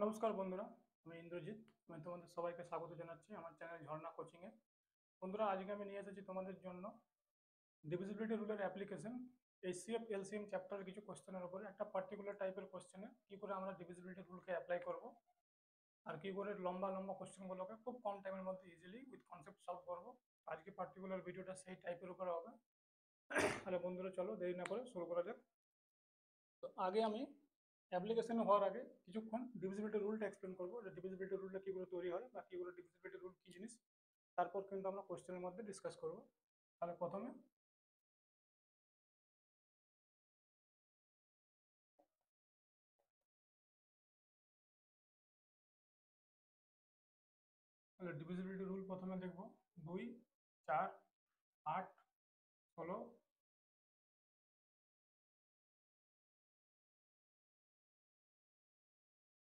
নমস্কার বন্ধুরা, আমি ইন্দ্রজিৎ। আমি তোমাদের সবাইকে স্বাগত জানাচ্ছি আমার চ্যানেল ঝর্ণা কোচিংয়ে। বন্ধুরা, আজকে আমি নিয়ে এসেছি তোমাদের জন্য ডিভিজিবিলিটি রুলের অ্যাপ্লিকেশন এইচসিএফ এলসিএম চ্যাপ্টারের কিছু কোশ্চেনের উপরে একটা পার্টিকুলার টাইপের কোশ্চেনে কী করে আমরা ডিভিজিবিলিটি রুলকে অ্যাপ্লাই করব আর কী করে লম্বা লম্বা কোশ্চেনগুলোকে খুব কম টাইমের মধ্যে ইজিলি উইথ কনসেপ্ট সলভ করবো। আজকে পার্টিকুলার ভিডিওটা সেই টাইপের উপরে হবে। তাহলে বন্ধুরা, চলো দেরি না করে শুরু করা যাক। তো আগে আমি অ্যাপ্লিকেশন হওয়ার আগে কিছুক্ষণ ডিভিজিবিলিটি রুলটা এক্সপ্লেন করবো, যে ডিভিজিবিলিটি রুলটা কী করে তৈরি হয় বা কী করে ডিভিজিবিলিটি রুল কী জিনিস। তারপর কিন্তু আমরা কোশ্চেনের মধ্যে ডিসকাস করবো। তাহলে প্রথমে ডিভিজিবিলিটি রুল প্রথমে দেখবো। 2, 4, 8, 16।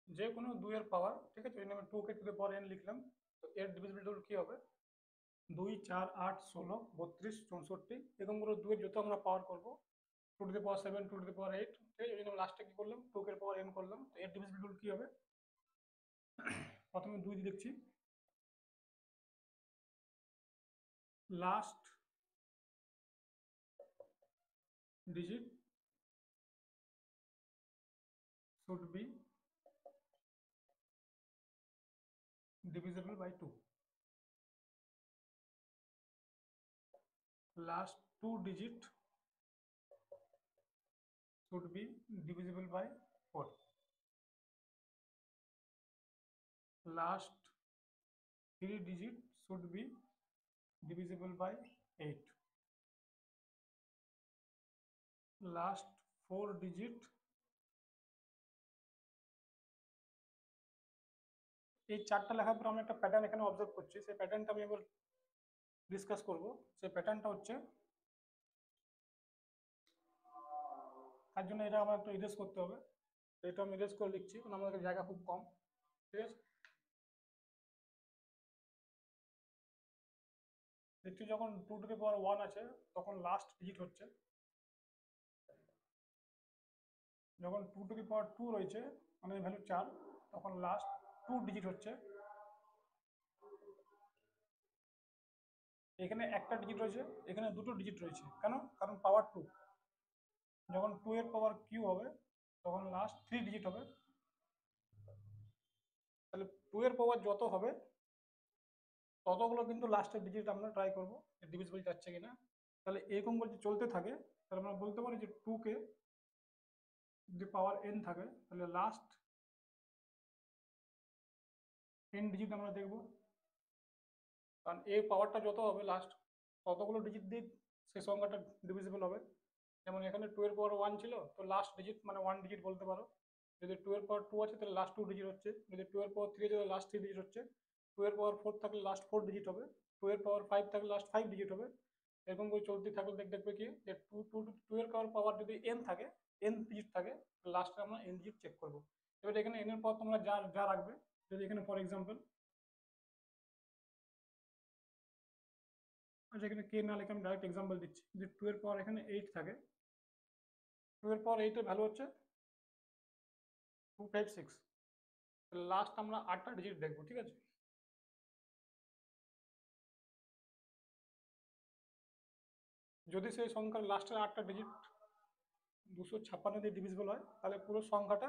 যে কোনো 2 এর পাওয়ার, ঠিক আছে, ওই নামে 2 কে টু দ্য পাওয়ার n লিখলাম। তো এর ডিভিজিবিলিটি রুল কী হবে? 2, 4, 8, 16, 32, 64 এরকম করে 2 এর যত আমরা পাওয়ার করবো, 2 to the power 7, 2 to the power 8, ঠিক আছে, ওই জন্য লাস্টে কী করলাম, 2 এর পাওয়ার n করলাম। তো এর ডিভিজিবিলিটি রুল কী হবে? প্রথমে 2 দিয়ে দেখছি। Last digit should be divisible by 2. Last 2 digit should be divisible by 4. Last 3 digit should be divisible by 8. Last 4 digit, এই চারটা লেখার পর আমরা একটা প্যাটার্ন এখানে অবজার্ভ করছি। সেই প্যাটার্নটা আমি এবার ডিসকাস করব। সেই প্যাটার্নটা হচ্ছে, তার জন্য এটা আমার একটু ইরেজ করতে হবে। এটা আমি ইরেজ করে লিখছি, কারণ আমাদের জায়গা খুব কম, ঠিক আছে। দেখছি যখন 2 টু দি পাওয়ার 1 আছে তখন লাস্ট ডিজিট হচ্ছে, যখন 2 টু দি পাওয়ার 2 রয়েছে মানে ভ্যালু 4, তখন লাস্ট 2 ডিজিট হচ্ছে। এখানে একটা ডিজিট রয়েছে, এখানে দুটো ডিজিট রয়েছে। কেন? কারণ পাওয়ার 2। যখন 2 এর পাওয়ার কিউ হবে তখন লাস্ট 3 ডিজিট হবে। তাহলে 2 এর পাওয়ার যত হবে ততগুলো কিন্তু লাস্টের ডিজিট আমরা ট্রাই করবো ডিভিজিবল যাচ্ছে কিনা। তাহলে এরকম করে যদি চলতে থাকে তাহলে আমরা বলতে পারি যে 2 কে যদি পাওয়ার n থাকে তাহলে লাস্ট n ডিজিট আমরা দেখব। কারণ এই পাওয়ারটা যত হবে লাস্ট ততগুলো ডিজিট দিয়ে সেই সংখ্যাটা ডিভিজিবল হবে। যেমন এখানে 2 এর পাওয়ার 1 ছিল, তো লাস্ট ডিজিট মানে 1 ডিজিট বলতে পারো। যদি 2 এর পাওয়ার 2 আছে তাহলে লাস্ট 2 ডিজিট হচ্ছে। যদি 2 এর পাওয়ার 3 আছে তাহলে লাস্ট 3 ডিজিট হচ্ছে। 2 এর পাওয়ার 4 থাকলে লাস্ট 4 ডিজিট হবে। 2 এর পাওয়ার 5 থাকলে লাস্ট 5 ডিজিট হবে। এরকম করে চলতে থাকলে দেখবে কি যে 2 এর পাওয়ার যদি n থাকে, n ডিজিট থাকে, লাস্টে আমরা n ডিজিট চেক করবো। এবার এখানে n এর পাওয়ার তোমরা যা যা রাখবে, যদি এখানে ফর এক্সাম্পল, আচ্ছা এখানে কে না লিখে আমি ডাইরেক্ট এক্সাম্পল দিচ্ছি, যে 2 এর পাওয়ার এখানে 8 থাকে, 2 এর পাওয়ার 8 এর ভ্যালু হচ্ছে 256। লাস্ট আমরা 8টা ডিজিট দেখবো, ঠিক আছে। যদি সেই সংখ্যার লাস্টের 8টা ডিজিট 256 দিয়ে ডিভিজিবল হয় তাহলে পুরো সংখ্যাটা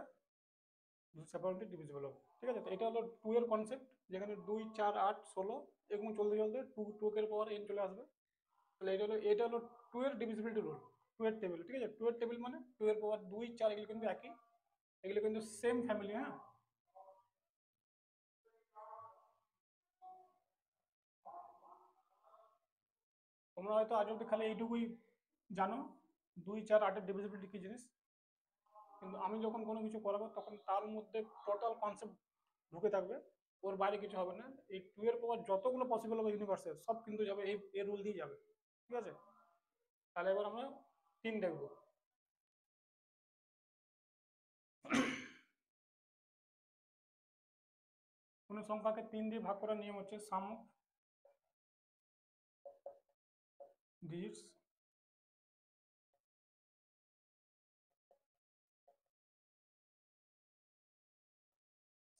256 দিয়ে ডিভিজিবল হবে, ঠিক আছে। তো এটা হলো 2 এর কনসেপ্ট, যেখানে 2, 4, 8, 16 এরকম চলতে চলতে 2 এর পাওয়ার n চলে আসবে। তাহলে এটা হলো 2 এর ডিভিজিবিলিটি রুল, 2 এর টেবিল, ঠিক আছে। 2 এর টেবিল মানে 2 এর পাওয়ার 2, 4 এগুলো কিন্তু একই, এগুলো কিন্তু সেম ফ্যামিলি, হ্যাঁ। তোমরা হয়তো আজ অব্দি খালি এইটুকুই জানো 2, 4, 8 এর ডিভিজিবিলিটি কি জিনিস, কিন্তু আমি যখন কোনো কিছু করাবো তখন তার মধ্যে টোটাল কনসেপ্ট ঢুকে থাকবে, ওর বাইরে কিছু হবে না। এই 2 এর পাওয়ার যতগুলো পসিবল হবে ইউনিভার্সে সব কিন্তু যাবে এই রুল দিয়ে যাবে, ঠিক আছে। তাহলে এবার আমরা 3 দেখবো। কোনো সংখ্যাকে 3 দিয়ে ভাগ করার নিয়ম হচ্ছে sum of digits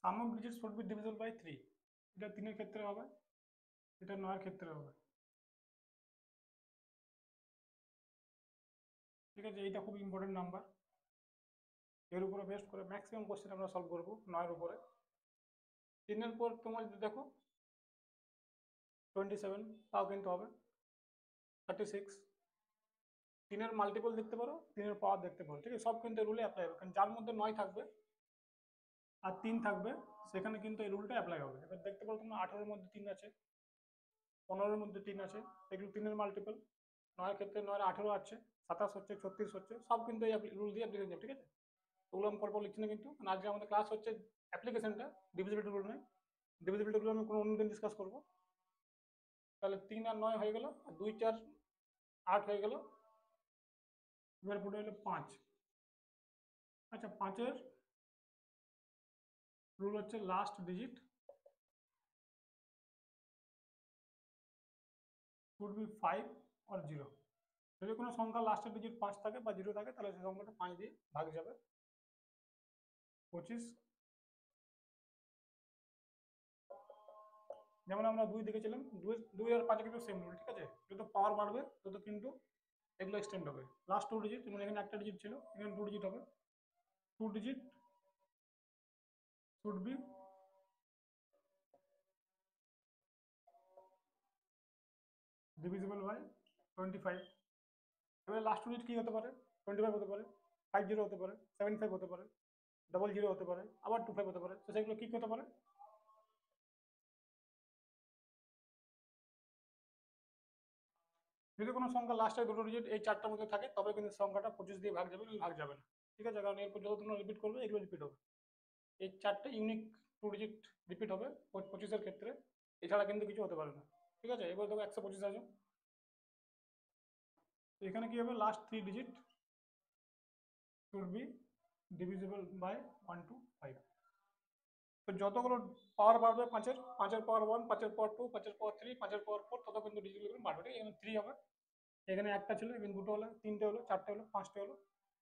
sum of digit should be divisible by 3। এটা 3 এর ক্ষেত্রে হবে, এটা 9 এর ক্ষেত্রে হবে। ঠিক আছে, এইটা খুব ইম্পর্টেন্ট নাম্বার, এর উপরে বেস্ট করে ম্যাক্সিমাম কোশ্চেন আমরা সলভ করবো 9 এর উপরে। 3 এর পর তোমরা যদি দেখো 27, তাও কিন্তু হবে 36। 3 এর মাল্টিপল দেখতে পারো, 3 এর পাওয়ার দেখতে পারো, ঠিক আছে, সব কিন্তু রুলে অ্যাপ্লাই হবে, কারণ যার মধ্যে 9 থাকবে আর 3 থাকবে সেখানে কিন্তু এই রুলটা অ্যাপ্লাই হবে। এবার দেখতে পারো তোমরা 18 এর মধ্যে 3 আছে, 15 এর মধ্যে 3 আছে, এগুলো 3 এর মাল্টিপল। 9 এর ক্ষেত্রে 9 এর 18 আছে, 27 হচ্ছে, 36 হচ্ছে, সব কিন্তু এই রুল দিয়ে অ্যাপ্লিকেশন যাবে। ঠিক আছে, ওগুলো আমি পরপর লিখছি না কিন্তু, কারণ আজকে আমাদের ক্লাস হচ্ছে অ্যাপ্লিকেশনটা, ডিভিজিবিলিটি রুল নয়। ডিভিজিবিলিটি রুল আমি কোনো অন্যদিন ডিসকাস করবো। তাহলে 3 আর 9 হয়ে গেল, আর 2 4 8 হয়ে গেল। এবার পড়ে হলো 5। আচ্ছা, 5-এর রুল হচ্ছে last digit should B 5 or 0। যদি কোনো সংখ্যা লাস্টের ডিজিট 5 থাকে বা 0 থাকে, তাহলে সেই সংখ্যাটা 5 দিয়ে ভাগ যাবে। 25, যেমন আমরা 2 দেখেছিলাম, 2 আর 5 কিন্তু সেম রুল। ঠিক আছে, যত পাওয়ার বাড়বে তত কিন্তু এগুলো এক্সটেন্ড হবে। লাস্ট 2 ডিজিট, যেমন এখানে একটা ডিজিট ছিল, এখানে 2 ডিজিট হবে। 2 digit should be divisible by 25। এবারে লাস্ট ডিজিট কি হতে পারে? 25 হতে পারে, 50 হতে পারে, 75 হতে পারে, 00 হতে পারে, আবার 25 হতে পারে। তো সেগুলো কি হতে পারে? যদি কোনো সংখ্যা লাস্টে 2টো ডিজিট এই 4টার মধ্যে থাকে, তবে কিন্তু সংখ্যাটা 25 দিয়ে ভাগ যাবে, ভাগ যাবে না। ঠিক আছে, কারণ এরপর যত তোমরা রিপিট করবে এগুলো রিপিট হবে। এই 4টে ইউনিক 2 ডিজিট রিপিট হবে 25-এর ক্ষেত্রে, এছাড়া কিন্তু কিছু হতে পারে না। ঠিক আছে, এবার দেখো 125 আছে, তো এখানে কি হবে? Last 3 digit should be divisible by 1 to 5। তো যতগুলো পাওয়ার বাড়বে 5-এর পাওয়ার 1, 5-এর পাওয়ার 2, 5-এর পাওয়ার 3, 5-এর পাওয়ার 4, তত কিন্তু ডিজিট বাড়বে। ঠিক আছে, এখানে 3 হবে, এখানে একটা ছিল, এখানে 2টো হলো, 3টে হলো, 4টে হলো, 5টে হলো,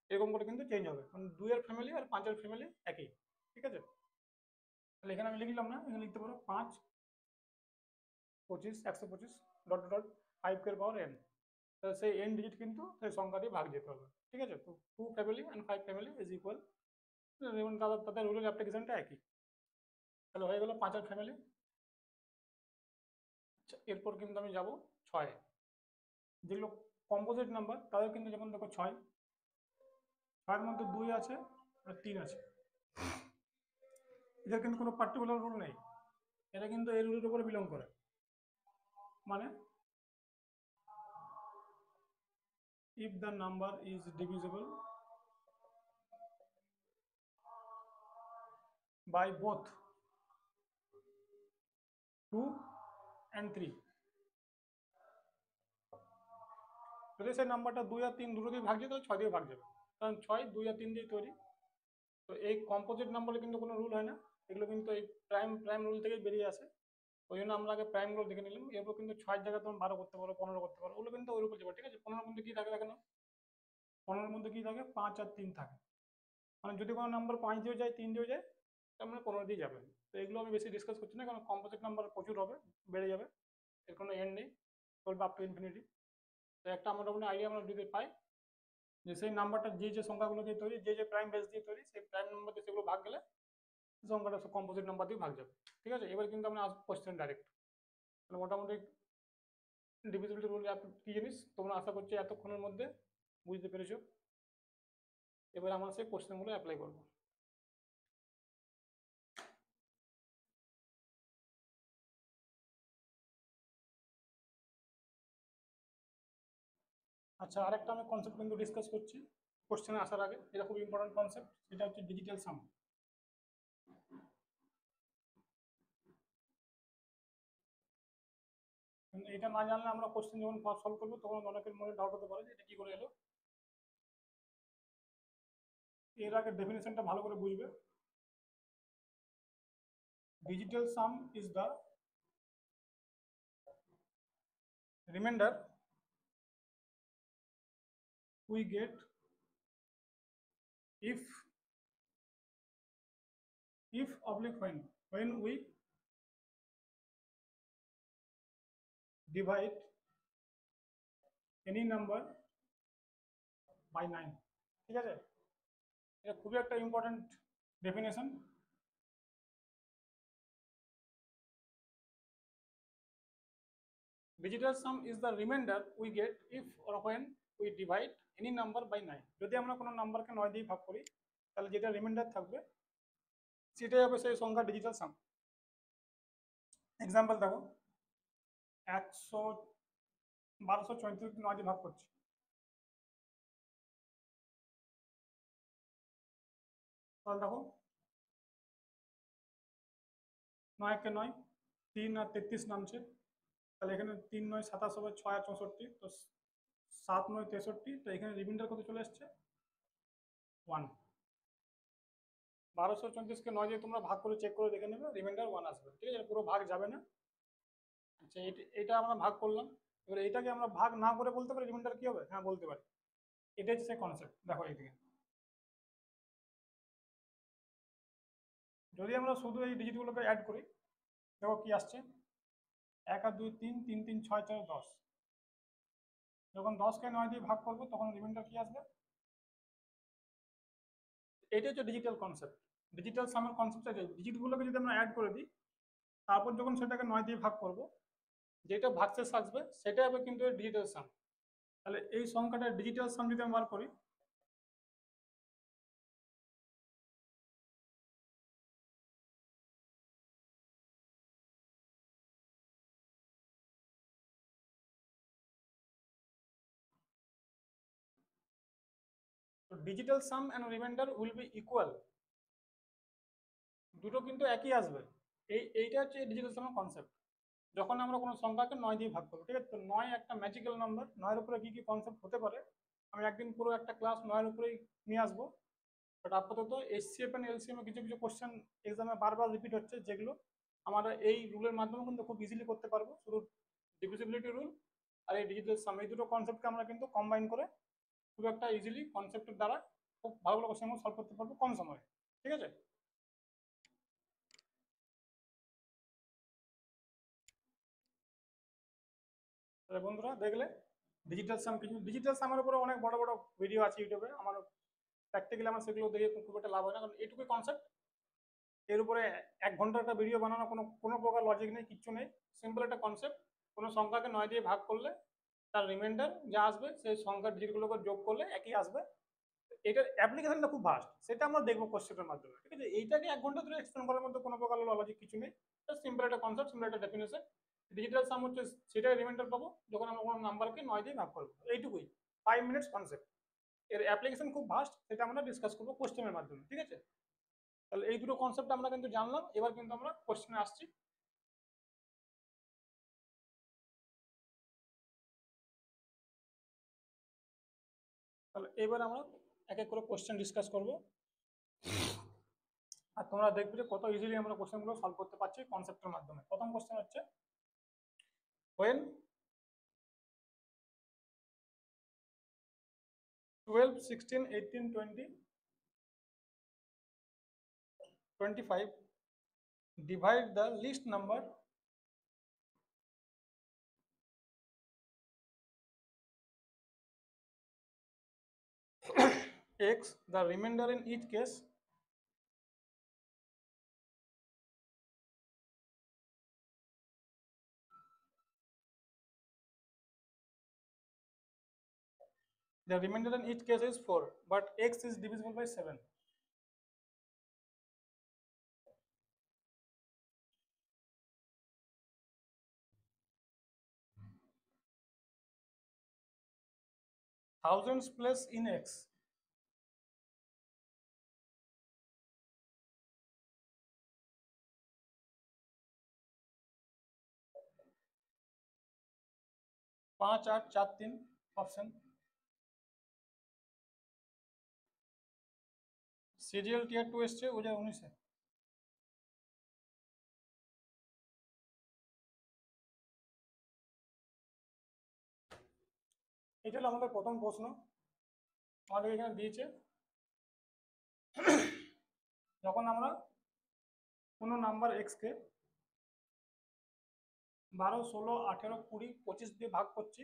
এরকম করে কিন্তু চেঞ্জ হবে, কারণ 2 এর ফ্যামিলি আর 5-এর ফ্যামিলি একই। ঠিক আছে, তাহলে এখানে আমি লিখলাম না, এখানে লিখতে পারো 5, 25, 125 ডট ডট 5 এর পাওয়ার n। তাহলে সেই n ডিজিট কিন্তু সেই সংখ্যা দিয়ে ভাগ যেতে হবে। ঠিক আছে, তো 2 family and 5 family is equal, যেমন তাদের রুলের অ্যাপ্লিকেশনটা একই। তাহলে হয়ে গেল 5-এর ফ্যামিলি। আচ্ছা, এরপর কিন্তু আমি যাব 6। যেগুলো কম্পোজিট নাম্বার তাদের কিন্তু, যেমন দেখো 6, 6-এর মধ্যে 2 আছে আর 3 আছে, এদের কিন্তু কোনো পার্টিকুলার রুল নেই, এটা কিন্তু এই রুলের উপরে বিলং করে। মানে if the number is divisible by both 2 and 3, যদি সেই নাম্বারটা 2 আর 3 দুটো দিয়ে ভাগ যায়, তাহলে 6 দিয়ে ভাগ যাবে, কারণ 6 2 আর 3 দিয়ে তৈরি। তো এই কম্পোজিট নাম্বারে কিন্তু কোনো রুল হয় না, এগুলো কিন্তু এই প্রাইম রুল থেকে বেরিয়ে আসে। ওই জন্য আমরা আগে প্রাইম রুল দেখে নিলাম। এরপর কিন্তু 6 জায়গায় তুমি 12 করতে পারো, 15 করতে পারো, ওগুলো কিন্তু ওই উপর যাবে। ঠিক আছে, 15-এর মধ্যে কি থাকে দেখে নাও, 15-এর মধ্যে কি থাকে? 5 আর 3 থাকে, মানে যদি কোনো নাম্বার 5 দিয়ে যায়, 3 দিয়ে যায়, তার মানে 15 দিয়ে যাবে। তো এগুলো আমি বেশি ডিসকাস করছি না, কারণ কম্পোজিট নাম্বার প্রচুর হবে, বেড়ে যাবে, এর কোনো এন্ড নেই, চলবে আপ টু ইনফিনিটি। তো একটা মোটামুটি আইডিয়া আমরা যদি পাই যে সেই নাম্বারটা যে সংখ্যাগুলো দিয়ে তৈরি, যে প্রাইম বেস দিয়ে তৈরি, সেই প্রাইম নাম্বার দিয়ে সেগুলো ভাগ গেলে সংখ্যাটা কম্পোজিট নাম্বার দিয়ে ভাগ যাবে। ঠিক আছে, এবার কিন্তু আমরা আসবো কোশ্চেন ডাইরেক্ট। তাহলে মোটামুটি ডিভিজিবিলিটি রুল কি জিনিস তোমরা আশা করছি এতক্ষণের মধ্যে বুঝতে পেরেছো। এবার আমরা সেই কোশ্চেনগুলো অ্যাপ্লাই করবো। আচ্ছা, আরেকটা আমি কনসেপ্ট কিন্তু ডিসকাস করছি কোশ্চেনে আসার আগে, এটা খুব ইম্পর্টেন্ট কনসেপ্ট, সেটা হচ্ছে ডিজিটাল সাম। এটা না জানলে আমরা কোশ্চেন যখন সলভ করবো তখন অনেকের মনে ডাউট হতে পারে যে এটা কি করে এলো। এর আগে ডেফিনেশনটা ভালো করে বুঝবে। Digital some is the reminder we get if if oblique when we divide any number by 9, ঠিক আছে? এটা খুবই একটা important definition. Digital sum is the remainder we get if or when we divide any number by 9. যদি আমরা কোনো নাম্বারকে 9 দিয়ে ভাগ করি তাহলে যেটা রিমাইন্ডার থাকবে সেটাই হবে সেই সংখ্যা ডিজিটাল সাম। এক্সাম্পল দেখো, 1234 9 দিয়ে ভাগ করছি, তাহলে দেখো 9 কে 9, 3 আর 33 নামছে, তাহলে এখানে 3 9 27 হবে, 6 আর 64, তো 7 9 63, তো এখানে রিমাইন্ডার কত চলে আসছে 1। 1234কে 9 দিয়ে তোমরা ভাগ করে চেক করে দেখে নেবে, রিমাইন্ডার 1 আসবে, ঠিক আছে? পুরো ভাগ যাবে না। আচ্ছা, এটা আমরা ভাগ করলাম, এবার এটাকে আমরা ভাগ না করে বলতে পারি রিমাইন্ডার কি হবে? হ্যাঁ, বলতে পারি। এটাই হচ্ছে সেই কনসেপ্ট। দেখো এইদিকে যদি আমরা শুধু এই ডিজিটগুলোকে অ্যাড করি, দেখো কি আসছে, 1 আর 2 3, 3 3 6 4 10। যখন 10কে 9 দিয়ে ভাগ করবো তখন রিমাইন্ডার কি আসবে? এটাই হচ্ছে ডিজিটাল কনসেপ্ট। ডিজিটাল সামের কনসেপ্ট এটাই, ডিজিটগুলোকে যদি আমরা অ্যাড করে দিই, তারপর যখন সেটাকে 9 দিয়ে ভাগ করব, যেটা ভাগশেষ আসবে সেটাই হবে কিন্তু ডিজিটাল সাম। তাহলে এই সংখ্যাটা ডিজিটাল সাম যদি আমরা বার করি, তো digital sum and remainder will be equal, দুটো কিন্তু একই আসবে। এইটা হচ্ছে ডিজিটাল সামের কনসেপ্ট। যখন আমরা কোনো সংখ্যাকে 9 দিয়ে ভাগ করবো, ঠিক আছে? তো 9 একটা ম্যাজিক্যাল নাম্বার, 9 এর উপরে কি কি কনসেপ্ট হতে পারে আমি একদিন পুরো একটা ক্লাস 9 এর উপরেই নিয়ে আসবো। বাট আপাতত HCF এন্ড LCM এ কিছু কিছু কোশ্চেন এক্সামে বারবার রিপিট হচ্ছে, যেগুলো আমরা এই রুলের মাধ্যমে কিন্তু খুব ইজিলি করতে পারবো। শুধু ডিভিজিবিলিটি রুল আর এই ডিজিটাল সাম, এই দুটো কনসেপ্টকে আমরা কিন্তু কম্বাইন করে খুব একটা ইজিলি কনসেপ্টের দ্বারা খুব ভালো ভালো কোশ্চেন সলভ করতে পারবো কম সময়ে, ঠিক আছে? তাহলে বন্ধুরা দেখলে ডিজিটাল সাম, কিছু ডিজিটাল সামের উপরে অনেক বড় বড় ভিডিও আছে ইউটিউবে, আমার প্র্যাকটিক্যালি আমার সেগুলো দেখে খুব একটা লাভ হয় না, কারণ এইটুকুই কনসেপ্ট। এর উপরে 1 ঘন্টার একটা ভিডিও বানানো কোনো কোনো প্রকার লজিক নেই, কিচ্ছু নেই, সিম্পল একটা কনসেপ্ট। কোনো সংখ্যাকে 9 দিয়ে ভাগ করলে তার রিমাইন্ডার যা আসবে সেই সংখ্যার ডিজিটগুলোকে যোগ করলে একই আসবে। এটার অ্যাপ্লিকেশনটা খুব ভাস্ট, সেটা আমরা দেখবো কোশ্চেনের মাধ্যমে, ঠিক আছে? এইটাকে 1 ঘন্টা ধরে এক্সপ্লেন করার মধ্যে কোনো প্রকার লজিক কিছু নেই, সিম্পল একটা কনসেপ্ট, সিম্পল একটা ডেফিনেশন। ডিজিটাল সাম হচ্ছে সেটাই রিমাইন্ডার পাবো যখন আমরা কোনো নাম্বারকে 9 দিয়ে ভাগ করবো, এইটুকুই 5 মিনিটস কনসেপ্ট। এর অ্যাপ্লিকেশন খুব ভাস্ট, সেটা আমরা ডিসকাস করবো কোশ্চেনের মাধ্যমে, ঠিক আছে? তাহলে এই দুটো কনসেপ্ট আমরা কিন্তু জানলাম, এবার কিন্তু আমরা কোশ্চেনে আসছি। তাহলে এবার আমরা এক এক করে কোশ্চেন ডিসকাস করব, আর তোমরা দেখবে যে কত ইজিলি আমরা কোশ্চেনগুলো সলভ করতে পারছি কনসেপ্টের মাধ্যমে। প্রথম কোশ্চেন হচ্ছে, when 12 16 18 20 25 divide the least number x, the remainder in each case is 4, but x is divisible by 7. Thousands place in x, पाँच आठ चार तीन ऑप्शन। सीरियल टियर 2 এসছে 2019-এ। এটা হলো আমাদের প্রথম প্রশ্ন, আমাদের এখানে দিয়েছে যখন আমরা কোনো নাম্বার এক্সকে 12, 16, 18, 20, 25 দিয়ে ভাগ করছি,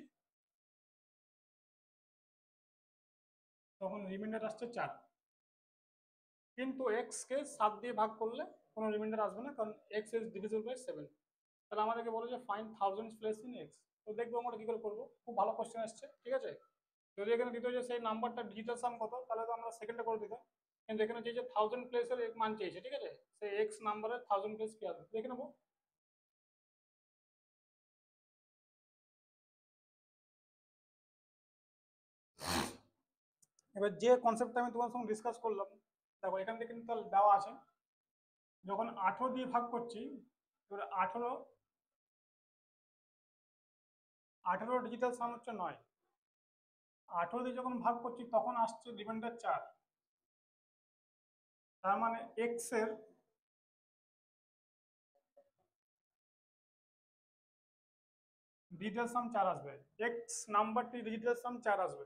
তখন রিমাইন্ডার আসছে 4। কিন্তু এক্সকে 7 দিয়ে ভাগ করলে কোনো রিমাইন্ডার আসবে না, কারণ এক্স ইজ ডিভিজিবল বাই 7। তাহলে আমাদেরকে বলো যে find thousands place in x. তো দেখবো আমরা কি করে করবো। খুব ভালো কোশ্চেন আসছে, ঠিক আছে। যদি এখানে দিত যে সেই নাম্বারটা ডিজিটাল সাম কত, তাহলে তো আমরা সেকেন্ডে করে দিতাম। কিন্তু এখানে যে 1000 প্লেসের মান চেয়েছে, ঠিক আছে, সেই এক্স নাম্বারের 1000 প্লেস কি আসবে দেখে নেবো। এবার যে কনসেপ্টটা আমি তোমার সঙ্গে ডিসকাস করলাম, দেখো এখান থেকে কিন্তু দেওয়া আছে, যখন 18 দিয়ে ভাগ করছি, এবার 18 ডিজিটাল সাম হচ্ছে 9। 18 দিয়ে যখন ভাগ করছি তখন আসছে রিমাইন্ডার 4। তার মানে এক্স এর ডিজিটাল সাম 4 আসবে, এক্স নাম্বারটি ডিজিটাল সাম 4 আসবে,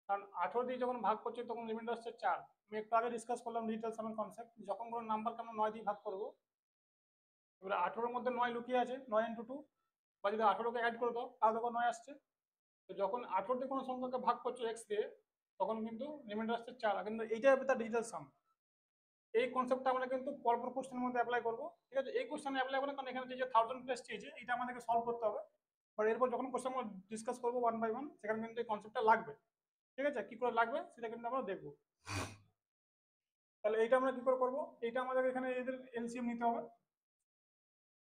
কারণ 18 দিয়ে যখন ভাগ করছি তখন রিমাইন্ডার আসছে 4। আমি একটু আগে ডিসকাস করলাম ডিজিটাল সামের কনসেপ্ট, যখন কোনো নাম্বারকে আমরা 9 দিয়ে ভাগ করবো, এবারে 18-র মধ্যে 9 লুকিয়ে আছে, 9 ইন্টু 2, বা যদি 18কে অ্যাড করে দাও তাহলে দেখো 9 আসছে। তো যখন 18 দিয়ে কোনো সংখ্যাকে ভাগ করছো এক্স দিয়ে, তখন কিন্তু রিমাইন্ডার আসছে 4, কিন্তু এইটাই হবে তার ডিজিটাল সাম। এই কনসেপ্টটা আমরা কিন্তু পরপর কোশ্চেনের মধ্যে অ্যাপ্লাই করবো, ঠিক আছে। এই কোশ্চেনে অ্যাপ্লাই করবো কারণ এখানে যে 1000 প্লেস চেয়েছে এটা আমাদেরকে সলভ করতে হবে। বাট এরপর যখন কোশ্চেন আমরা ডিসকাস করবো 1 বাই 1, সেখানে কিন্তু এই কনসেপ্টটা লাগবে, ঠিক আছে। কি করে লাগবে সেটা কিন্তু আমরা দেখবো। তাহলে এইটা আমরা কি করে করবো, এইটা আমাদের এখানে এদের এলসিএম নিতে হবে।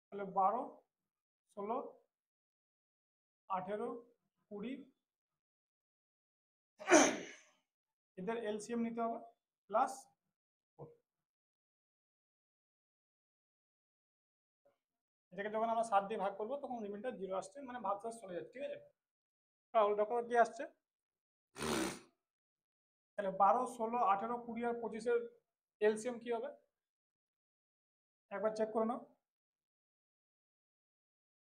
তাহলে 12, 16, 18, 20 এদের এলসিএম নিতে হবে, প্লাস 4। এটাকে যখন আমরা 7 দিয়ে ভাগ করবো তখন রিমাইন্ডার 0 আসছে, মানে ভাগশেষ চলে যাচ্ছে, ঠিক আছে। তাহলে দেখো কি আসছে, তাহলে 12, 16, 18, 20 আর 25-এর এলসিএম কি হবে একবার চেক করে নাও।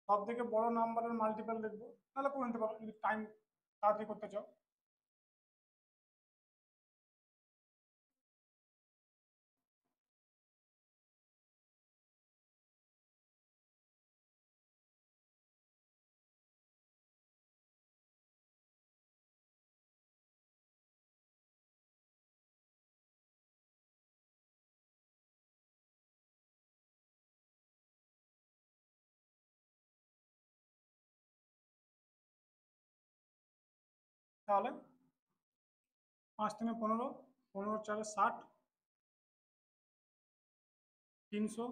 সব থেকে বড় নাম্বারের মাল্টিপল দেখবো, তাহলে করে নিতে পারো যদি টাইম তাড়াতাড়ি করতে চাও। তাহলে 5 3 15, 15 4 60, 300,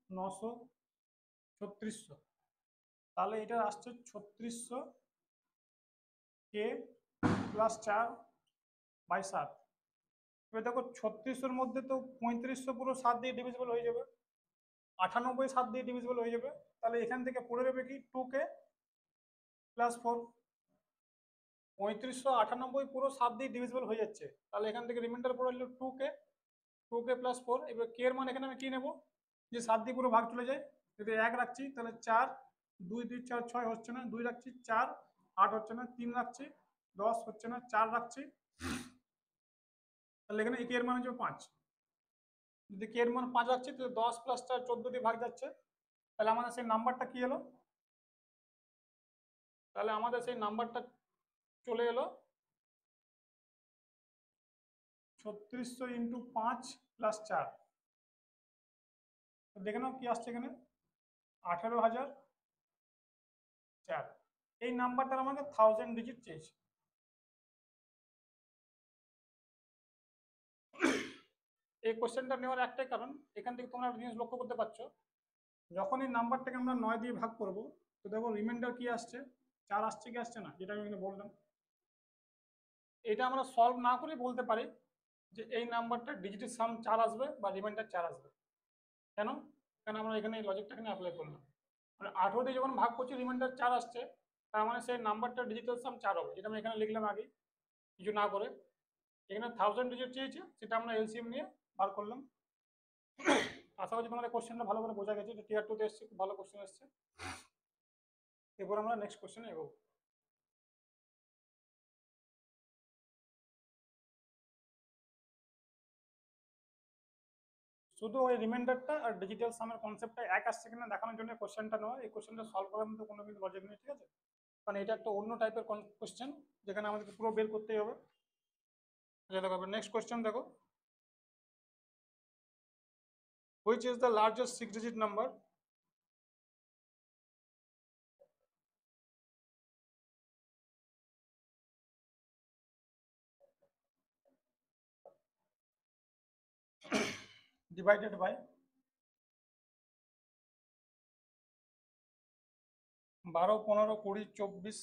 900, 3600। তাহলে এটা আসছে 3600 কে প্লাস 4 বাই 7। এবার দেখো 3600-র মধ্যে তো 3500 পুরো 7 দিয়ে ডিভিজিবল হয়ে যাবে, 98 7 দিয়ে ডিভিজিবল হয়ে যাবে। তাহলে এখান থেকে পড়ে যাবে কি 2k প্লাস 4। 3598 পুরো 7 দিয়ে ডিভিজিবল হয়ে যাচ্ছে, তাহলে এখান থেকে রিমাইন্ডার পড়ে এলো 2k প্লাস 4। এবার কে এর মান এখানে আমি কি নেবো, যে 7 দিয়ে পুরো ভাগ চলে যায়, যদি 1 রাখছি তাহলে 4, 2 2 4 6 হচ্ছে না, 2 রাখছি 4, 8 হচ্ছে না, 3 রাখছি 10 হচ্ছে না, 4 রাখছি, তাহলে এখানে কে এর মান হচ্ছে 5। যদি কে এর মান 5 রাখছি তাহলে 10 প্লাস 4 14 দিয়ে ভাগ যাচ্ছে, তাহলে আমাদের সেই নাম্বারটা কি এলো, তাহলে আমাদের সেই নাম্বারটা চলে এলো 3600 ইন্টু 5 প্লাস 4। দেখে নাও কি আসছে এখানে, 18,004। এই নাম্বারটার আমাকে 1000 ডিজিট চেয়েছে। এই কোশ্চেনটা নেওয়ার একটাই কারণ, এখান থেকে তোমরা একটা জিনিস লক্ষ্য করতে পারছো, যখন এই নাম্বারটাকে আমরা 9 দিয়ে ভাগ করব, তো দেখো রিমাইন্ডার কি আসছে, 4 আসছে কি আসছে না, যেটা আমি এখানে বললাম। এটা আমরা সলভ না করে বলতে পারি যে এই নাম্বারটা ডিজিটের সাম 4 আসবে বা রিমাইন্ডার 4 আসবে। কেন, কেন আমরা এখানে এই লজিকটা এখানে অ্যাপ্লাই করলাম, মানে 18 দিয়ে যখন ভাগ করছি রিমাইন্ডার 4 আসছে, তার মানে সেই নাম্বারটা ডিজিটাল সাম 4 হবে, যেটা আমি এখানে লিখলাম আগে কিছু না করে। এখানে 1000 ডিজিট চেয়েছে, সেটা আমরা এলসিএম নিয়ে বার করলাম। আশা করছি তোমাদের কোশ্চেনটা ভালো করে বোঝা গেছে, যে টিয়ার 2 তে এসছে, খুব ভালো কোশ্চেন এসছে। এরপর আমরা নেক্সট কোশ্চেনে এগোবো। শুধু ওই রিমাইন্ডারটা আর ডিজিটাল সামের কনসেপ্টটা এক আসছে কিনা দেখানোর জন্য কোশ্চেনটা নেওয়া। এই কোশ্চেনটা সলভ করার মধ্যে কোনো কিন্তু লজিক নেই, ঠিক আছে? কারণ এটা একটা অন্য টাইপের কোশ্চেন যেখানে আমাদেরকে পুরো বের করতেই হবে। দেখো নেক্সট কোশ্চেন দেখো, which is the largest 6-digit number divided by 12, 15, 20, 24,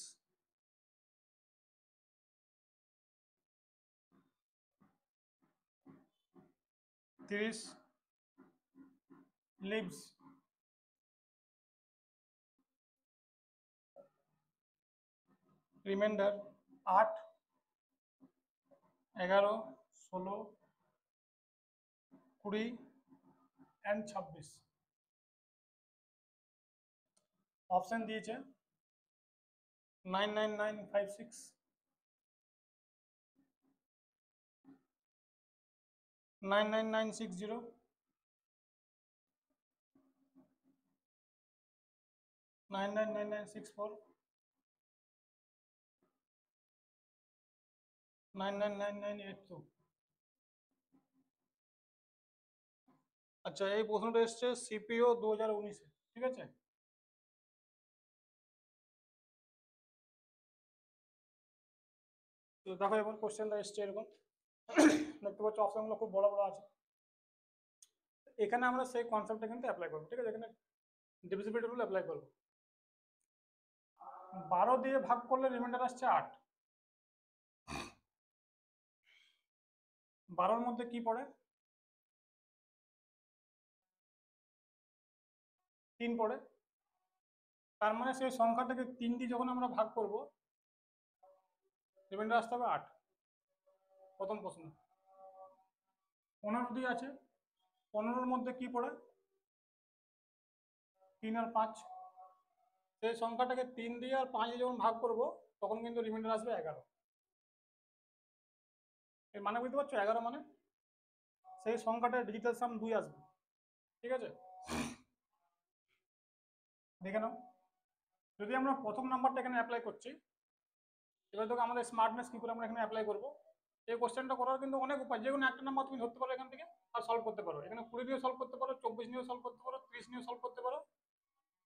30 leaves? Reminder 8, 11, 16, 20 and 26। Option দিয়েছে 99956, 99960, 99964, 99982। আচ্ছা, এই প্রশ্নটা এসছে সিপিও 2019-এ, ঠিক আছে? তো দেখো এবার কোশ্চেনটা এসছে এরকম, দেখতে পাচ্ছ অপশনগুলো খুব বড় বড় আছে। এখানে আমরা সেই কনসেপ্টটা কিন্তু অ্যাপ্লাই করবো, ঠিক আছে? এখানে ডিভিজিবিলিটি রুল অ্যাপ্লাই করবো। 12 দিয়ে ভাগ করলে রিমাইন্ডার আসছে 8। 12-র মধ্যে কি পড়ে? 3 পড়ে। তার মানে সেই সংখ্যাটাকে 3 দিয়ে যখন আমরা ভাগ করব রিমাইন্ডার আসতে হবে 8। প্রথম প্রশ্ন। 15 দিয়ে আছে, 15-র মধ্যে কি পড়ে? 3 আর 5। সেই সংখ্যাটাকে 3 দিয়ে আর 5 দিয়ে যখন ভাগ করব তখন কিন্তু রিমাইন্ডার আসবে 11। এর মানে বুঝতে পারছো? 11 মানে সেই সংখ্যাটার ডিজিটাল সাম 2 আসবে, ঠিক আছে? দেখে নাও, যদি আমরা প্রথম নাম্বারটা এখানে অ্যাপ্লাই করছি, এবার দেখো আমাদের স্মার্টনেস কি করে আমরা এখানে অ্যাপ্লাই করবো। এই কোশ্চেনটা করার কিন্তু অনেক উপায়, যে কোনো একটা নাম্বার তুমি ধরতে পারো এখান থেকে আর সলভ করতে পারো। এখানে 20 নিয়েও সলভ করতে পারো, 24 নিয়েও সলভ করতে পারো, 30 নিয়েও সলভ করতে পারো,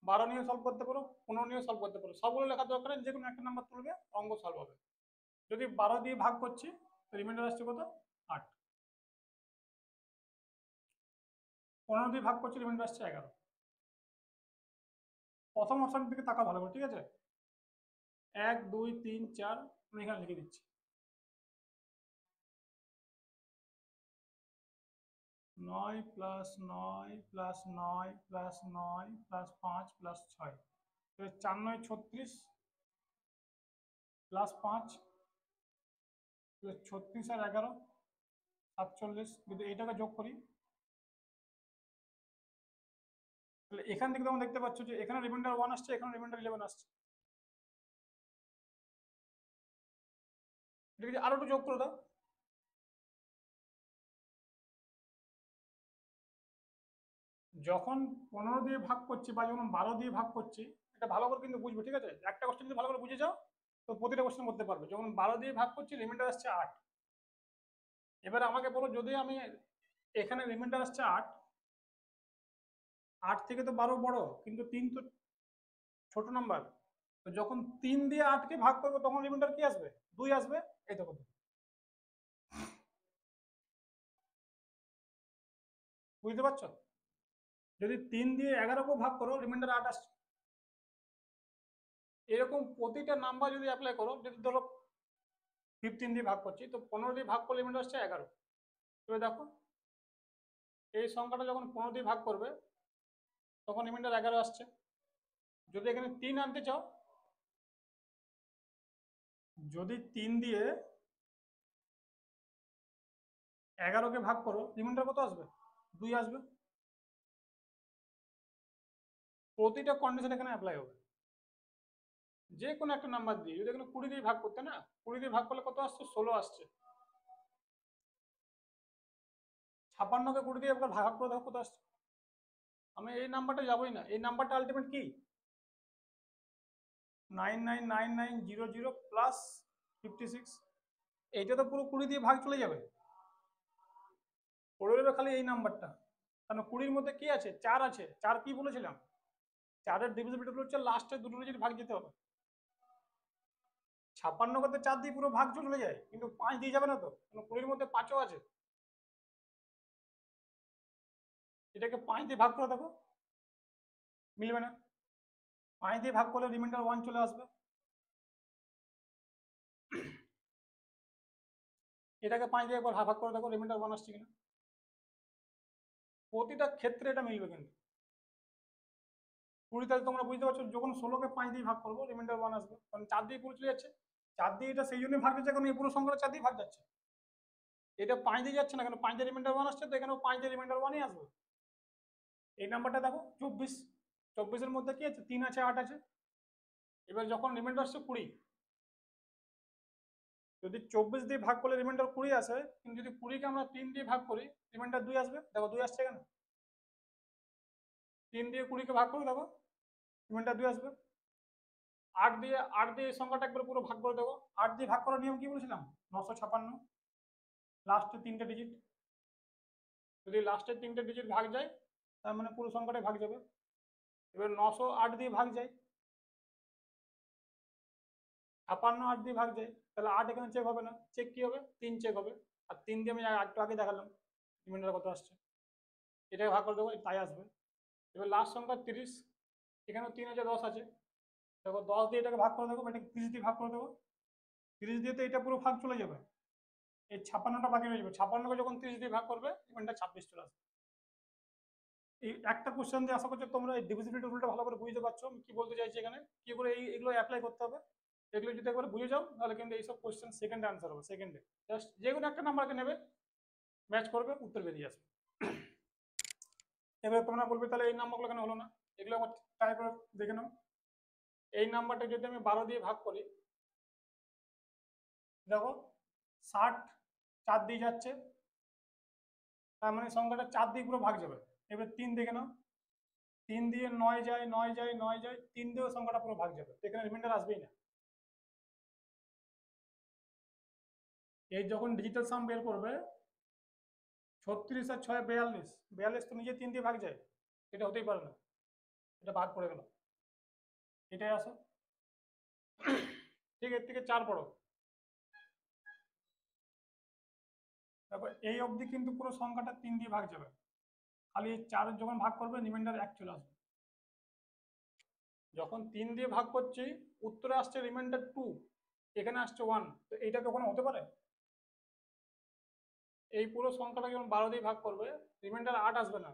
12 নিয়েও সলভ করতে পারো, 15 নিয়েও সলভ করতে পারো। সবগুলো লেখার দরকার নেই, যে কোনো একটা নাম্বার তুলবে অঙ্ক সলভ হবে। যদি 12 দিয়ে ভাগ করছি তো রিমাইন্ডার আসছে কত? 8। 15 দিয়ে ভাগ করছি রিমাইন্ডার আসছে 11। প্রথম অপশন দিকে তাকা ভালো করে, ঠিক আছে? 1, 2, 3, 4 আমি এখানে লিখে দিচ্ছি। 9 + 9 + 9 + 9 + 5 + 6, 4 9 36 + 5 36 আর 11 47। যদি এইটাকে যোগ করি তাহলে এখান থেকে তোমরা দেখতে পাচ্ছ যে এখানে রিমাইন্ডার 1 আসছে, এখানে রিমাইন্ডার 11 আসছে। ঠিক আছে, আরো একটু যোগ করে দাও। যখন 15 দিয়ে ভাগ করছি বা যখন 12 দিয়ে ভাগ করছি, এটা ভালো করে কিন্তু বুঝবে, ঠিক আছে? একটা কোশ্চেন যদি ভালো করে বুঝে যাও তো প্রতিটা কোশ্চেন করতে পারবে। যখন 12 দিয়ে ভাগ করছি রিমাইন্ডার আসছে 8। এবার আমাকে বলো, যদি আমি এখানে রিমাইন্ডার আসছে 8, 8 থেকে তো 12 বড়, কিন্তু 3 তো ছোট নাম্বার। তো যখন 3 দিয়ে 8-কে ভাগ করবো তখন রিমাইন্ডার কি আসবে? 2 আসবে। এই দেখো, বুঝতে পারছো? যদি 3 দিয়ে 11-কেও ভাগ করো রিমাইন্ডার 8 আসছে। এরকম প্রতিটা নাম্বার যদি অ্যাপ্লাই করো, যদি ধরো 15 দিয়ে ভাগ করছি তো 15 দিয়ে ভাগ করলে রিমাইন্ডার আসছে 11। এবার দেখো এই সংখ্যাটা যখন 15 দিয়ে ভাগ করবে তখন রিমাইন্ডার 11 আসছে। যদি এখানে 3 আনতে চাও, যদি 3 দিয়ে 11-কে ভাগ করো রিমাইন্ডার কত আসবে? 2 আসবে। প্রতিটা কন্ডিশন এখানে অ্যাপ্লাই হবে। যে কোনো একটা নাম্বার দিয়ে, যদি এখানে 20 দিয়ে ভাগ করতে না, 20 দিয়ে ভাগ করলে কত আসছে? 16 আসছে। 56কে 20 দিয়ে একবার ভাগ করে দেখো কত আসছে। আমি এই নাম্বারটা যাবোই না, এই নাম্বারটা আলটিমেট কি 999900 প্লাস 56, এইটা তো পুরো 20 দিয়ে ভাগ চলে যাবে, পড়ে যাবে খালি এই নাম্বারটা। কারণ 20-র মধ্যে কি আছে, 4 আছে। 4 কি বলেছিলাম, 4-এর ডিভিজিবিলিটি হচ্ছে লাস্টের দুটো ডিজিট ভাগ যেতে হবে। 56 করতে 4 দিয়ে পুরো ভাগ চলে যায়, কিন্তু 5 দিয়ে যাবে না তো, কারণ 20-র মধ্যে 5ও আছে। এটাকে 5 দিয়ে ভাগ করে দেখো, মিলবে না। 5 দিয়ে ভাগ করলে রিমাইন্ডার 1 চলে আসবে। এটাকে 5 দিয়ে একবার ভাগ করে দেখো, রিমাইন্ডার 1 আসছে কিনা। প্রতিটা ক্ষেত্রে এটা মিলবে কিন্তু 20, তাহলে তোমরা বুঝতে পারছো যখন 16কে 5 দিয়ে ভাগ করবো রিমাইন্ডার 1 আসবে, কারণ 4 দিয়ে পুরো চলে যাচ্ছে। 4 দিয়ে এটা সেই জন্যই ভাগ যাচ্ছে, কারণ এই পুরো সংখ্যাটা 4 দিয়ে ভাগ যাচ্ছে। এটা 5 দিয়ে যাচ্ছে না, কেন 5 দিয়ে রিমাইন্ডার 1 আসছে, তো এখানেও 5 দিয়ে রিমাইন্ডার 1ই আসবে। এই নাম্বারটা দেখো 24, 24-এর মধ্যে কি আছে, 3 আছে, 8 আছে। এবার যখন রিমাইন্ডার আসছে 20, যদি 24 দিয়ে ভাগ করলে রিমাইন্ডার 20 আসে, কিন্তু যদি 20-কে আমরা 3 দিয়ে ভাগ করি রিমাইন্ডার 2 আসবে। দেখো 2 আসছে কেন, 3 দিয়ে 20-কে ভাগ করে দেখো, রিমাইন্ডার 2 আসবে। 8 দিয়ে এই সংখ্যাটা একবার পুরো ভাগ করে দেবো। 8 দিয়ে ভাগ করার নিয়ম কি বলেছিলাম, 956, লাস্টের 3টে ডিজিট। যদি লাস্টের 3টে ডিজিট ভাগ যায়, তার মানে পুরো সংখ্যাটাই ভাগ যাবে। এবার 908 দিয়ে ভাগ যায়, 56 8 দিয়ে ভাগ যায়, তাহলে 8 এখানে চেক হবে না, চেক কি হবে, 3 চেক হবে। আর 3 দিয়ে আমি একটু আগে দেখালাম রিমাইন্ডার কত আসছে, এটাকে ভাগ করে দেবো, তাই আসবে। এবার লাস্ট সংখ্যা 30, এখানেও 3 আছে, 10 আছে। দেখো 10 দিয়ে এটাকে ভাগ করে দেবো, এটাকে 30 দিয়ে ভাগ করে দেবো, 30 দিয়ে তো এটা পুরো ভাগ চলে যাবে। এই 56টা বাকি রয়ে যাবে, 56কে যখন 30 দিয়ে ভাগ করবে রিমাইন্ডার 26 চলে আসবে। এই একটা কোশ্চেন দিয়ে আশা করছি তোমরা এই ডিভিজিবিলিটি রুলটা ভালো করে বুঝতে পারছো আমি কি বলতে চাইছি এখানে, কি করে এগুলো অ্যাপ্লাই করতে হবে। এগুলো যদি একবার বুঝে যাও, তাহলে কিন্তু এইসব কোশ্চেন সেকেন্ডে আনসার হবে, সেকেন্ডে জাস্ট যে কোনো একটা নাম্বারকে নেবে, ম্যাচ করবে, উত্তর বেরিয়ে আসবে। এবার তোমরা বলবে তাহলে এই নাম্বারগুলো কেন হলো না, এগুলো আবার ট্রাই করে দেখে নাও। এই নাম্বারটা যদি আমি 12 দিয়ে ভাগ করি, দেখো 60 4 দিয়ে যাচ্ছে, তার মানে সংখ্যাটা 4 দিয়ে পুরো ভাগ যাবে। এবার 3 দেখে নাও, 3 দিয়ে 9 যায়, 9 যায়, 9 যায়, 3 দিয়েও সংখ্যাটা পুরো ভাগ যাবে, এখানে রিমাইন্ডার আসবেই না। এই যখন ডিজিটাল সাম বের করবে, 36 আর 6 42, 42 তো নিজে 3 দিয়ে ভাগ যায়, এটা হতেই পারে না, এটা ভাগ পড়ে গেল। এটাই আসো, ঠিক, এর থেকে 4 পড়ো। দেখো এই অবধি কিন্তু পুরো সংখ্যাটা 3 দিয়ে ভাগ যাবে, খালি 4 যখন ভাগ করবে রিমাইন্ডার 1 চলে আসবে। যখন 3 দিয়ে ভাগ করছি, উত্তরে আসছে রিমাইন্ডার 2, এখানে আসছে 1, তো এইটা কখনো হতে পারে। এই পুরো সংখ্যাটা যখন 12 দিয়ে ভাগ করবে রিমাইন্ডার 8 আসবে না,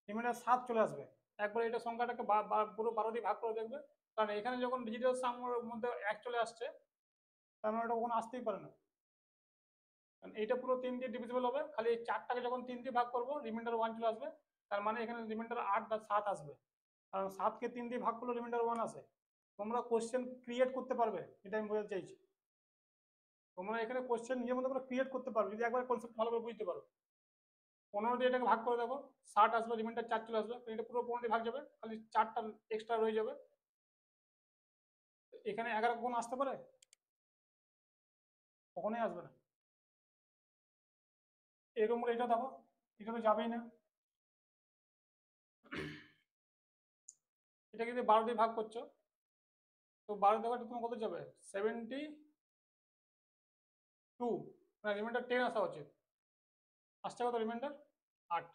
রিমাইন্ডার 7 চলে আসবে। একবার এটা সংখ্যাটাকে পুরো 12 দিয়ে ভাগ করে দেখবে, কারণ এখানে যখন ডিজিটাল সামের মধ্যে 1 চলে আসছে, তার মানে এটা কখনো আসতেই পারে না, কারণ এইটা পুরো 3 দিয়ে ডিভিজিবল হবে। খালি এই 4টাকে যখন 3 দিয়ে ভাগ করবো রিমাইন্ডার 1 চলে আসবে, তার মানে এখানে রিমাইন্ডার 8 বা 7 আসবে, কারণ 7কে 3 দিয়ে ভাগ করলে রিমাইন্ডার 1 আসে। তোমরা কোশ্চেন ক্রিয়েট করতে পারবে, এটা আমি বোঝাতে চাইছি। তোমরা এখানে কোশ্চেন নিজের মতো করে ক্রিয়েট করতে পারবে, যদি একবার কনসেপ্ট ভালো করে বুঝতে পারো। 15 দিয়ে এটাকে ভাগ করে দেখো, 60 আসবে, রিমাইন্ডার 4 চলে আসবে, এটা পুরো 15 দিয়ে ভাগ যাবে, খালি 4টা এক্সট্রা রয়ে যাবে। এখানে 11 কখন আসতে পারে, কখনোই আসবে না। এরকম করে এটা দেখো, এটা তো যাবেই না। এটাকে যদি 12 দিয়ে ভাগ করছো, তো 12 দিয়ে তোমার কত যাবে, 72, না রিমাইন্ডার 10 আসা উচিত, আসছে কত রিমাইন্ডার 8।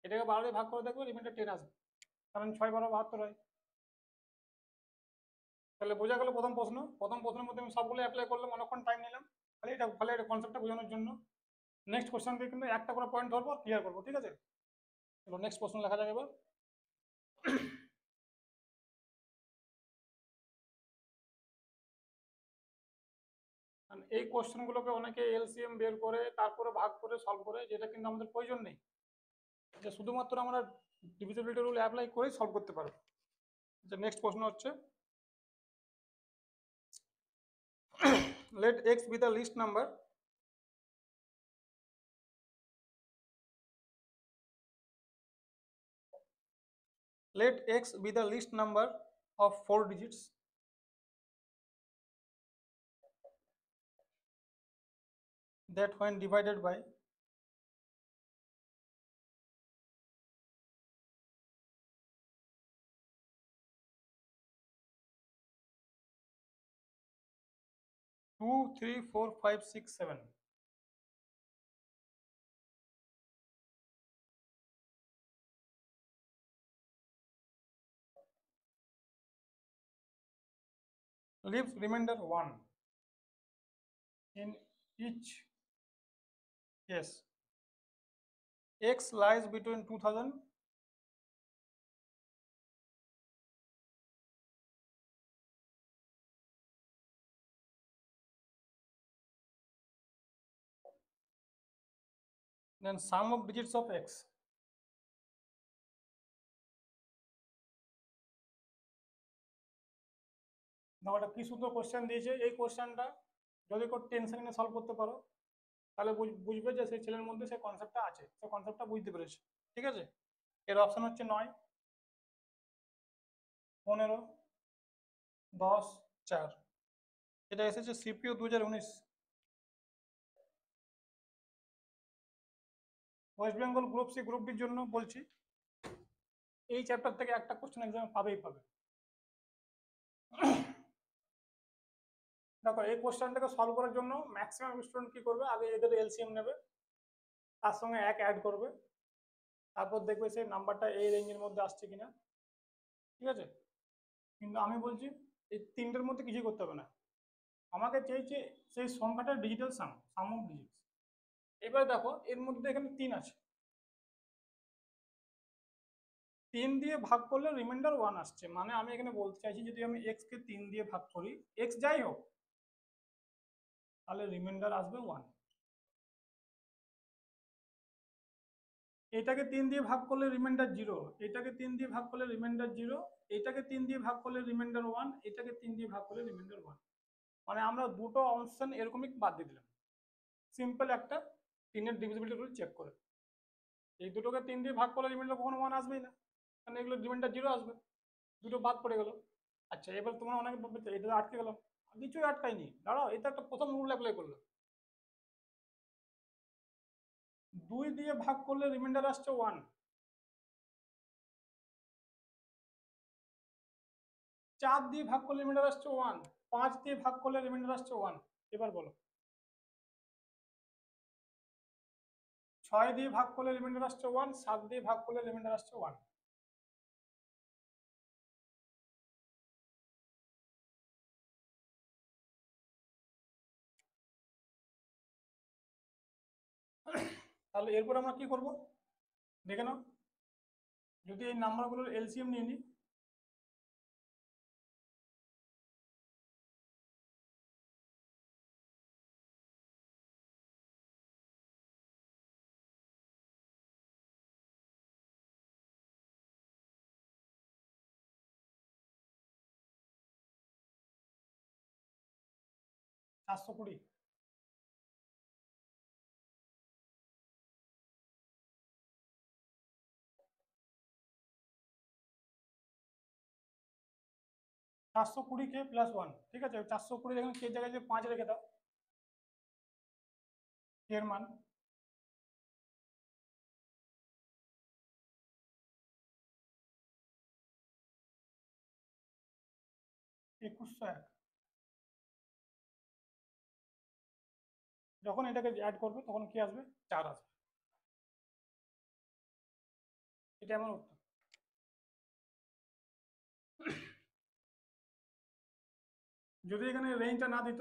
এটাকে 12 দিয়ে ভাগ করে দেখবে রিমাইন্ডার 10 আসবে, কারণ 6 12 72 হয়। তাহলে বোঝা গেল প্রথম প্রশ্ন। প্রথম প্রশ্নের মধ্যে আমি সবগুলো অ্যাপ্লাই করলাম, অনেকক্ষণ টাইম নিলাম, খালি এটা কনসেপ্টটা বোঝানোর জন্য। নেক্সট কোশ্চেন দিয়ে কিন্তু একটা করে পয়েন্ট ধরবো, ক্লিয়ার করবো, ঠিক আছে। চলো নেক্সট প্রশ্ন লেখা যাক এবার। এই কোশ্চেনগুলোকে অনেকে এলসিএম বের করে তারপরে ভাগ করে সলভ করে, যেটা কিন্তু আমাদের প্রয়োজন নেই, যে শুধুমাত্র আমরা ডিভিজিবিলিটি রুল অ্যাপ্লাই করেই সলভ করতে পারবো। যে নেক্সট প্রশ্ন হচ্ছে, let x be the least number Let x be the least number of 4 digits that when divided by 2, 3, 4, 5, 6, 7 leaves remainder 1 in each case. X lies between 2000 then sum of digits of x. না ওটা কি সুন্দর question দিয়েছে। এই কোশ্চেনটা যদি কেউ 10 সেকেন্ডে সলভ করতে পারো তাহলে বুঝবে যে সেই ছেলের মধ্যে সেই কনসেপ্টটা আছে, সেই কনসেপ্টটা বুঝতে পেরেছে। ঠিক আছে, এর অপশন হচ্ছে 9, 15, 10, 4। এটা এসেছে CPO 2019। West Bengal group C group ডির জন্য বলছি, এই চ্যাপ্টার থেকে একটা কোশ্চেন এক্সামে পাবেই পাবে। দেখো এই কোশ্চেনটাকে সলভ করার জন্য ম্যাক্সিমাম স্টুডেন্ট কি করবে, আগে এদের এলসিএম নেবে, তার সঙ্গে 1 অ্যাড করবে, তারপর দেখবে সেই নাম্বারটা এই রেঞ্জের মধ্যে আসছে কিনা। ঠিক আছে, কিন্তু আমি বলছি এই তিনটের মধ্যে কিছুই করতে হবে না, আমাকে চাইছে সেই সংখ্যাটার digital sum, sum of digits. এবার দেখো এর মধ্যে এখানে 3 আছে, 3 দিয়ে ভাগ করলে রিমাইন্ডার 1 আসছে, মানে আমি এখানে বলতে চাইছি যদি আমি x কে 3 দিয়ে ভাগ করি, x যাই হোক, তাহলে রিমাইন্ডার আসবে 1। এটাকে 3 দিয়ে ভাগ করলে রিমাইন্ডার 0, এটাকে 3 দিয়ে ভাগ করলে রিমাইন্ডার 0, এটাকে 3 দিয়ে ভাগ করলে রিমাইন্ডার 1, এটাকে 3 দিয়ে ভাগ করলে রিমাইন্ডার 1। মানে আমরা দুটো অপশন এরকমই বাদ দিয়ে দিলাম, সিম্পল একটা 3-এর ডিভিজিবিলিটি রুল চেক করে। এই দুটোকে 3 দিয়ে ভাগ করলে রিমাইন্ডার কখনো 1 আসবেই না, কারণ এগুলো রিমাইন্ডার 0 আসবে, দুটো বাদ পড়ে গেল। আচ্ছা এবার তোমরা অনেকে বলবে এটা আটকে গেল, কিছুই আটকায়নি, দাঁড়াও এটা একটা প্রথম রুল অ্যাপ্লাই করলো। 2 দিয়ে ভাগ করলে রিমাইন্ডার আসছে 1, 4 দিয়ে ভাগ করলে রিমাইন্ডার আসছে 1, 5 দিয়ে ভাগ করলে রিমাইন্ডার আসছে 1। এবার বলো 6 দিয়ে ভাগ করলে রিমাইন্ডার আসছে 1, 7 দিয়ে ভাগ করলে রিমাইন্ডার আসছে 1। তাহলে এরপর আমরা কি করব দেখে নাও, যদি এই নাম্বারগুলোর এলসিএম নিয়ে নিই, চারশো কুড়ি, 420 কে প্লাস 1। ঠিক আছে, 420 এখানে কে জায়গায় যে 5 রেখে দাও, এর মান 2101। যখন এটাকে অ্যাড করবে তখন কি আসবে, 4 আসবে। এটা আমার উত্তর। যদি এখানে রেঞ্জটা না দিত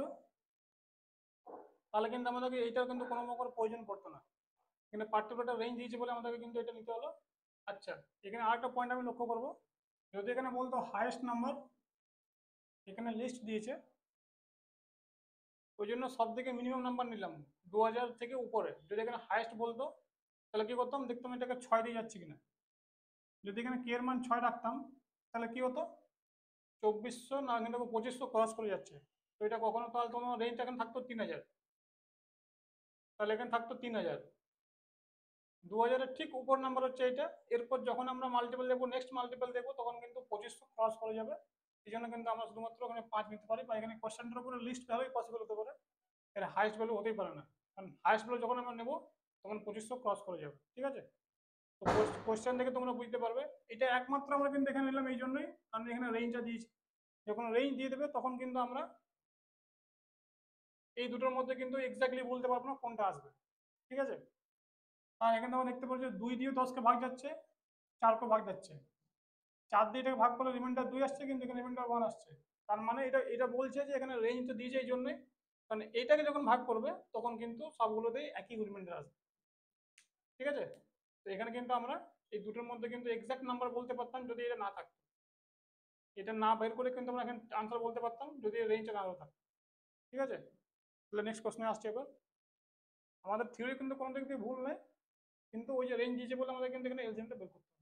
তাহলে কিন্তু আমাদেরকে এইটার কিন্তু কোনো রকম প্রয়োজন পড়তো না, কিন্তু পার্টিকুলার রেঞ্জ দিয়েছে বলে আমাদেরকে কিন্তু এটা নিতে হলো। আচ্ছা এখানে আরেকটা পয়েন্ট আমি লক্ষ্য করবো, যদি এখানে বলতো হাইয়েস্ট নাম্বার, এখানে লিস্ট দিয়েছে ওই জন্য সব থেকে মিনিমাম নাম্বার নিলাম 2000 থেকে উপরে। যদি এখানে হাইয়েস্ট বলতো তাহলে কি করতাম, দেখতাম এটাকে 6 দিয়ে যাচ্ছে কিনা। যদি এখানে কে এর মান 6 রাখতাম তাহলে কি হতো, 2400 না কিন্তু 2500 ক্রস করে যাচ্ছে, তো এটা কখনো, তাহলে তোমার রেঞ্জ এখানে থাকতো 3000, তাহলে এখানে থাকতো 3000। 2000-এর ঠিক উপর নাম্বার হচ্ছে এটা। এরপর যখন আমরা মাল্টিপল দেখবো, নেক্সট মাল্টিপল দেখবো, তখন কিন্তু 2500 ক্রস করে যাবে। এই জন্য কিন্তু আমরা শুধুমাত্র ওখানে 5 নিতে পারি, বা এখানে কোশ্চেনটার উপরে লিস্ট ভ্যালুই পসিবল হতে পারে, এর হাইস্ট ভ্যালু হতেই পারে না। কারণ হাইস্ট ভ্যালু যখন আমরা নেবো তখন 2500 ক্রস করে যাবে। ঠিক আছে, তো কোশ্চেন দেখে তোমরা বুঝতে পারবে। এটা একমাত্র আমরা কিন্তু এখানে নিলাম এই জন্যই, কারণ এখানে রেঞ্জটা দিয়েছি। যখন রেঞ্জ দিয়ে দেবে তখন কিন্তু আমরা এই দুটোর মধ্যে কিন্তু এক্স্যাক্টলি বলতে পারবো না কোনটা আসবে। ঠিক আছে, আর এখানে আমরা দেখতে পাচ্ছি 2 দিয়ে 10কে ভাগ যাচ্ছে, 4কে ভাগ যাচ্ছে। 4 দিয়ে এটাকে ভাগ করলে রিমাইন্ডার 2 আসছে, কিন্তু এখানে রিমাইন্ডার 1 আসছে। তার মানে এটা এটা বলছে যে এখানে রেঞ্জ তো দিয়েছে এই জন্যই, কারণ এটাকে যখন ভাগ করবে তখন কিন্তু সবগুলোতেই একই রিমাইন্ডার আসবে। ঠিক আছে, তো এখানে কিন্তু আমরা এই দুটোর মধ্যে কিন্তু এক্সাক্ট নাম্বার বলতে পারতাম যদি এটা না থাকতো। এটা না বের করে কিন্তু আমরা এখানে আনসার বলতে পারতাম যদি রেঞ্জটা না থাকতো। ঠিক আছে, তাহলে নেক্সট কোশ্চেনে আসছে এবার। আমাদের থিওরি কিন্তু কোনো দিক দিয়ে ভুল নেই, কিন্তু ওই যে রেঞ্জ দিয়েছে বলে আমাদের কিন্তু এখানে এলসিএমটা বের করতে হবে।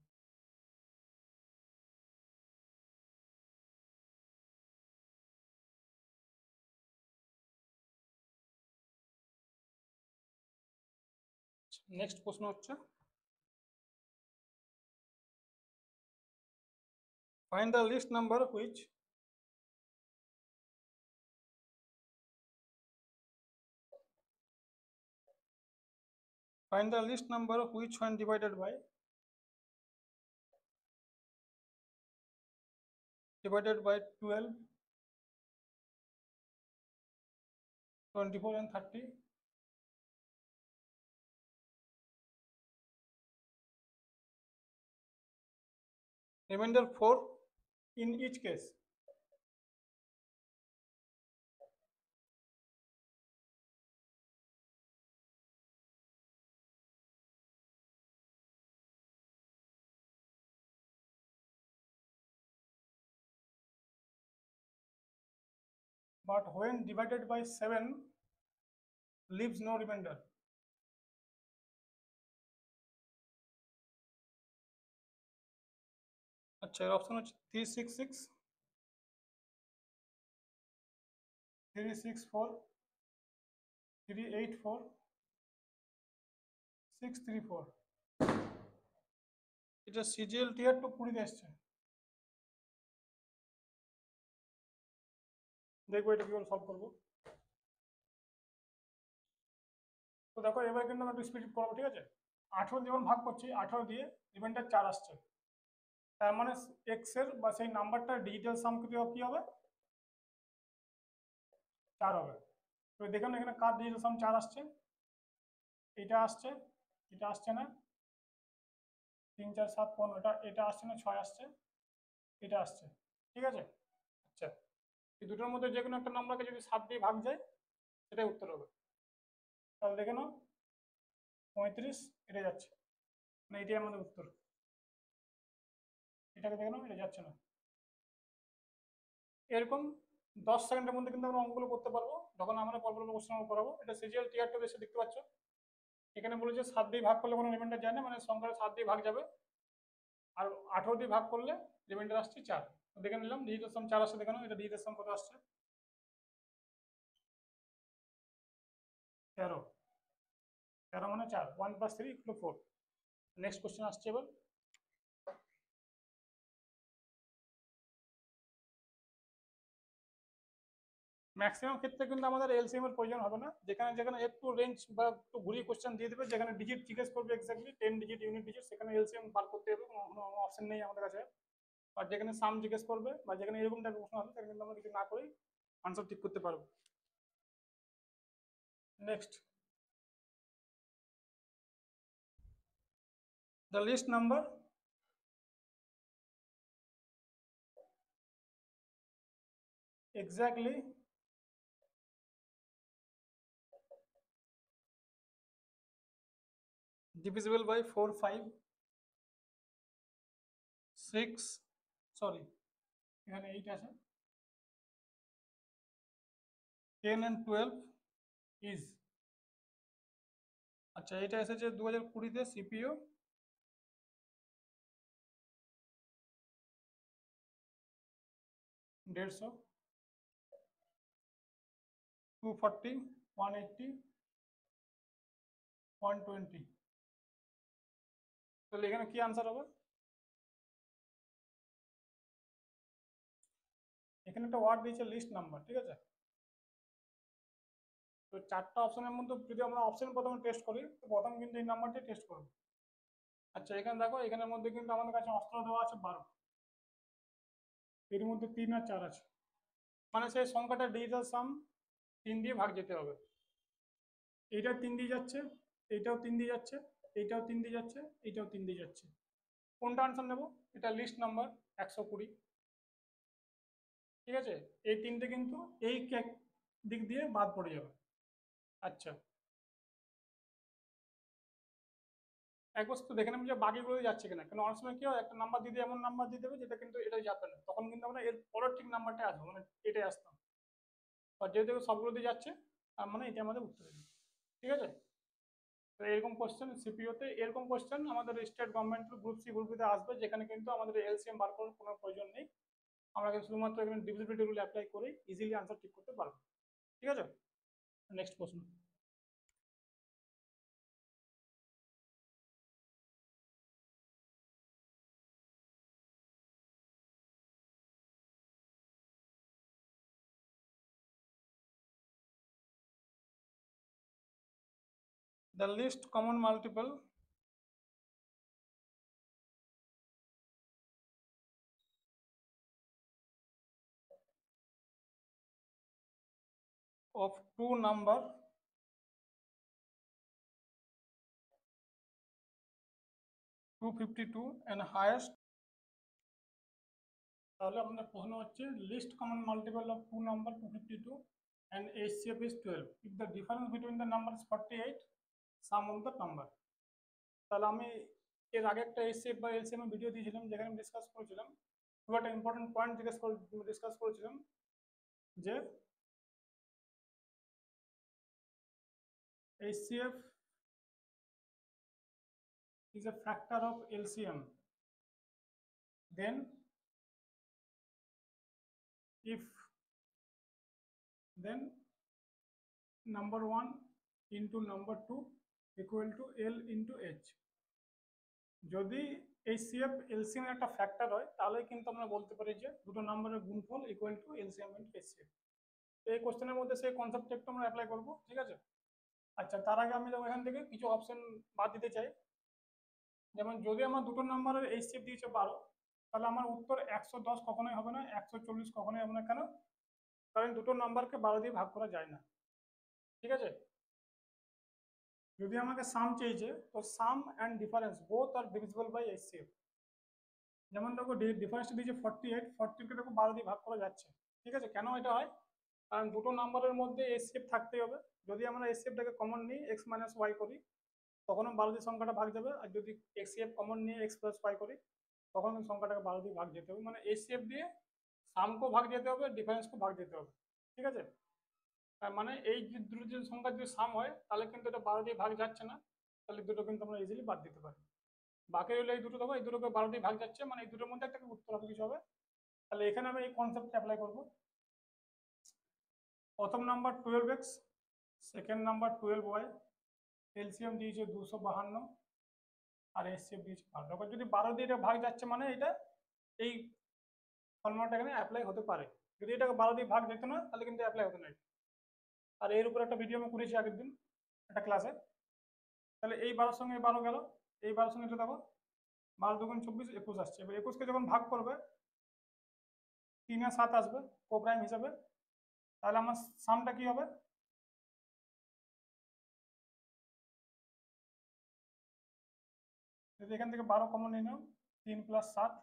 নেক্সট প্রশ্ন হচ্ছে, find the least number which find the least number which when divided by 12, 24 and 30, remainder 4 in each case. But when divided by 7 leaves no remainder. আচ্ছা, এর অপশন হচ্ছে 366, 364, 384, 634। এটা সিজিএল টিয়ার টু 20 আসছে। দেখবো এটা কি করে সলভ করবো। তো দেখো এবার কিন্তু আমরা একটু স্পিড করবো। ঠিক আছে, 18 যখন ভাগ করছি, 18 দিয়ে রিমাইন্ডার 4 আসছে, তার মানে এক্স এর বা সেই নাম্বারটা ডিজিটাল সাম কি হবে, 4 হবে। তো দেখুন এখানে কার ডিজিটাল সাম 4 আসছে, এটা আসছে, এটা আসছে না, 3 4 7 15, এটা আসছে না, 6 আসছে, এটা আসছে। ঠিক আছে, আচ্ছা, এই দুটোর মধ্যে যে কোনো একটা নাম্বারকে যদি 7 দিয়ে ভাগ যায় সেটাই উত্তর হবে। তাহলে দেখে নাও 35 এটা যাচ্ছে, মানে এটাই আমাদের উত্তর। এটাকে দেখে নাও, এটা যাচ্ছে না। এরকম 10 সেকেন্ডের মধ্যে কিন্তু আমরা অঙ্কগুলো করতে পারবো, যখন আমরা পরপর কোশ্চেন করাবো। এটা সিজিএল টিয়ার টু এসে দেখতে পাচ্ছ, এখানে বলেছে 7 দিয়ে ভাগ করলে কোনো রিমাইন্ডার যায় না, মানে সংখ্যাটা 7 দিয়ে ভাগ যাবে। আর 18 দিয়ে ভাগ করলে রিমাইন্ডার আসছে 4। দেখে নিলাম ডিজিটাল সাম 4 আসছে, দেখে নাও এটা ডিজিটাল সাম কত আসছে, 13। 13 মানে 4, 1 + 3 = 4। নেক্সট কোশ্চেন আসছে এবার। ম্যাক্সিমাম ক্ষেত্রে কিন্তু আমাদের এলসিএম এর প্রয়োজন হবে না, যেখানে যেখানে একটু রেঞ্জ বা একটু ঘুরিয়ে কোশ্চেন দিয়ে দেবে, যেখানে ডিজিট জিজ্ঞেস করবে এক্স্যাক্টলি 10 ডিজিট ইউনিট ডিজিট, সেখানে এলসিএম বার করতে হবে, কোনো অপশন নেই আমাদের কাছে। আর যেখানে সাম জিজ্ঞেস করবে বা যেখানে এরকম টাইপের প্রশ্ন আসবে, সেখানে কিন্তু আমরা কিছু না করেই আনসার ঠিক করতে পারবো। Next, the least number exactly divisible by 4 5 6, sorry এখানে 8 আছে, 10 and 12 is। আচ্ছা, এটা এসেছে 2020-তে সিপিইউ 150, 240, 180, 120। তাহলে এখানে কি আনসার হবে? এখানে একটা ওয়ার্ড দিয়েছে লিস্ট নাম্বার, ঠিক আছে। তো চারটা অপশনের মধ্যে যদি আমরা অপশন প্রথমে টেস্ট করি, তো প্রথম কিন্তু এই নাম্বারটি টেস্ট করবো। আচ্ছা, এখানে দেখো, এখানের মধ্যে কিন্তু আমাদের কাছে অস্ত্র দেওয়া আছে 12, এর মধ্যে 3 আর 4 আছে, মানে সেই সংখ্যাটা ডিজিটাল সাম 3 দিয়ে ভাগ যেতে হবে। এইটাও 3 দিয়ে যাচ্ছে, এইটাও 3 দিয়ে যাচ্ছে, এইটাও 3 দিয়ে যাচ্ছে, এইটাও 3 দিয়ে যাচ্ছে। কোনটা আনসার নেব? এটা লিস্ট নাম্বার 120, ঠিক আছে। এই তিনটে কিন্তু এই দিক দিয়ে বাদ পড়ে যাবে। আচ্ছা, এক বস্তু দেখে নেব যে বাকিগুলো যাচ্ছে কিনা, কারণ অনেক সময় কি হয়, একটা নাম্বার দিয়ে এমন নাম্বার দিয়ে দেবে যেটা কিন্তু এটাই যাবে না, তখন কিন্তু আমরা এর পরের ঠিক নাম্বারটা আসবো, মানে এটাই আসতাম। আর যেহেতু সবগুলো দিয়ে যাচ্ছে, তার মানে এটা আমাদের উত্তর হবে, ঠিক আছে। তো এরকম কোশ্চেন সিপিওতে, এরকম কোশ্চেন আমাদের state government group C group বিতে আসবে, যেখানে কিন্তু আমাদের এলসিএম বার করার কোনো প্রয়োজন নেই। আমরা কিন্তু শুধুমাত্র এখানে ডিভিজিবিলিটি রুল অ্যাপ্লাই করে ইজিলি আনসার ঠিক করতে পারবো, ঠিক আছে। নেক্সট প্রশ্ন। The least common multiple of two number 252 and highest. তাহলে আমাদের প্রশ্ন হচ্ছে least common multiple of two number 252 and HCF is 12 if the difference between the number is 48, sum of the number. তাহলে আমি এর আগে একটা HCF বা LCM এর ভিডিও দিয়েছিলাম, যেখানে আমি ডিসকাস করেছিলাম, খুব একটা ইম্পর্টেন্ট পয়েন্ট ডিসকাস করেছিলাম, যে HCF is a factor of LCM, then if then number 1 into number 2 equal to L into H. যদি HCF LCM এর একটা ফ্যাক্টর হয়, তাহলে কিন্তু আমরা বলতে পারি যে দুটো নাম্বারের গুণফল equal to LCM into HCF। তো এই কোশ্চেনের মধ্যে সেই কনসেপ্টটা একটু আমরা অ্যাপ্লাই করবো, ঠিক আছে। আচ্ছা, তার আগে আমি এখান থেকে কিছু অপশন বাদ দিতে চাই। যেমন যদি আমার দুটো নাম্বারের HCF দিয়েছে 12, তাহলে আমার উত্তর 110 কখনোই হবে না, 140 কখনোই হবে না। কেন? কারণ দুটো নাম্বারকে 12 দিয়ে ভাগ করা যায় না, ঠিক আছে। যদি আমাকে সাম চেয়েছে, তো sum and difference both are divisible by HCF। যেমন দেখো, ডিফারেন্সটা দিয়েছে 48, 40কে দেখো 12 দিয়ে ভাগ করা যাচ্ছে, ঠিক আছে। কেন এটা হয়? কারণ দুটো নাম্বারের মধ্যে HCF থাকতেই হবে। যদি আমরা HCFটাকে কমন নিই, x মাইনাস ওয়াই করি, তখন 12 দিয়ে সংখ্যাটা ভাগ যাবে। আর যদি HCF কমন নিয়ে x প্লাস ওয়াই করি, তখন সংখ্যাটাকে 12 দিয়ে ভাগ যেতে হবে। মানে HCF দিয়ে সামকেও ভাগ যেতে হবে, ডিফারেন্সকেও ভাগ যেতে হবে, ঠিক আছে। তার মানে এই যে দুটো যে সংখ্যা যদি সাম হয়, তাহলে কিন্তু এটা 12 দিয়ে ভাগ যাচ্ছে না, তাহলে দুটো কিন্তু আমরা ইজিলি বাদ দিতে পারি। বাকি হলো এই দুটো, দেখো এই দুটোকে 12 দিয়ে ভাগ যাচ্ছে, মানে এই দুটোর মধ্যে একটা উত্তর হবে, কিছু হবে। তাহলে এখানে আমি এই কনসেপ্ট অ্যাপ্লাই করবো। প্রথম number 12x, second number 12y, LCM দিয়েছে 252, আর HCF দিয়েছে 12। দেখো যদি 12 দিয়ে এটা ভাগ যাচ্ছে, মানে এটা এই ফর্মুলাটা এখানে অ্যাপ্লাই হতে পারে। যদি এটাকে 12 দিয়ে ভাগ যেত না, তাহলে কিন্তু অ্যাপ্লাই হতো না। আর এর উপর একটা ভিডিও আমি করেছি আগের দিন একটা ক্লাসে। তাহলে এই 12 সঙ্গে 12 গেল, এই 12 সঙ্গে এটা দেখো 12 দুগুণ 24, 21 আসছে। এবার 21কে যখন ভাগ করবে, 3 আর 7 আসবে কোপ্রাইম হিসাবে। তাহলে আমার সামটা কি হবে? যদি এখান থেকে 12 কমন নিয়ে নাও, 3 প্লাস 7,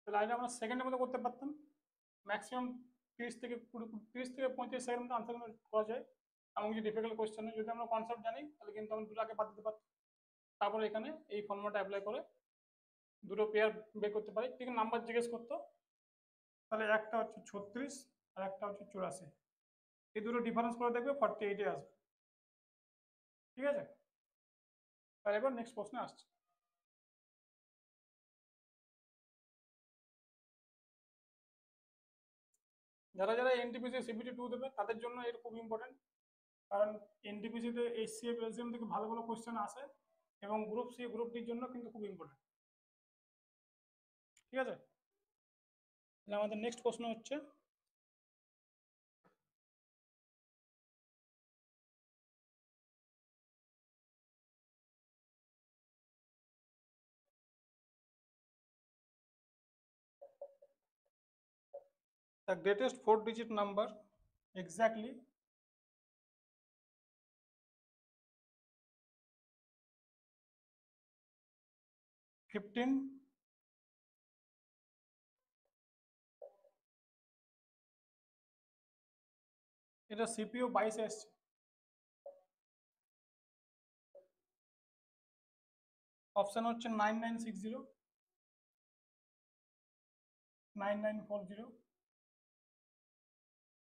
তাহলে আগে আমরা সেকেন্ডের মধ্যে করতে পারতাম। ম্যাক্সিমাম 30 থেকে 35 সেকেন্ড আনসার করা যায় এমন কিছু ডিফিকাল্ট কোয়েশ্চেনে। যদি আমরা কনসেপ্ট জানি, তাহলে কিন্তু আমরা দুটো আগে বাদ দিতে পারতাম। তারপরে এখানে এই ফর্মুলাটা অ্যাপ্লাই করে দুটো পেয়ার বের করতে পারি। ঠিক নাম্বার জিজ্ঞেস করতো, তাহলে একটা হচ্ছে 36 আর একটা হচ্ছে 84, এই দুটো ডিফারেন্স করে দেখবে 48 আসবে, ঠিক আছে। তাহলে এবার নেক্সট প্রশ্নে আসছে। যারা যারা এনটিপিসি সিবিটি 2 দেবে তাদের জন্য এর খুব ইম্পর্টেন্ট, কারণ এনটিপিসিতে এইচসিএফ এলসিএম থেকে ভালো ভালো কোয়েশ্চেন আসে, এবং গ্রুপ সি গ্রুপ ডির জন্য কিন্তু খুব ইম্পর্টেন্ট। ঠিক আছে, তাহলে আমাদের নেক্সট প্রশ্ন হচ্ছে the greatest 4-digit number exactly fifteen এটা সিপিও 22 এসছে। অপশন হচ্ছে 9960, 9940,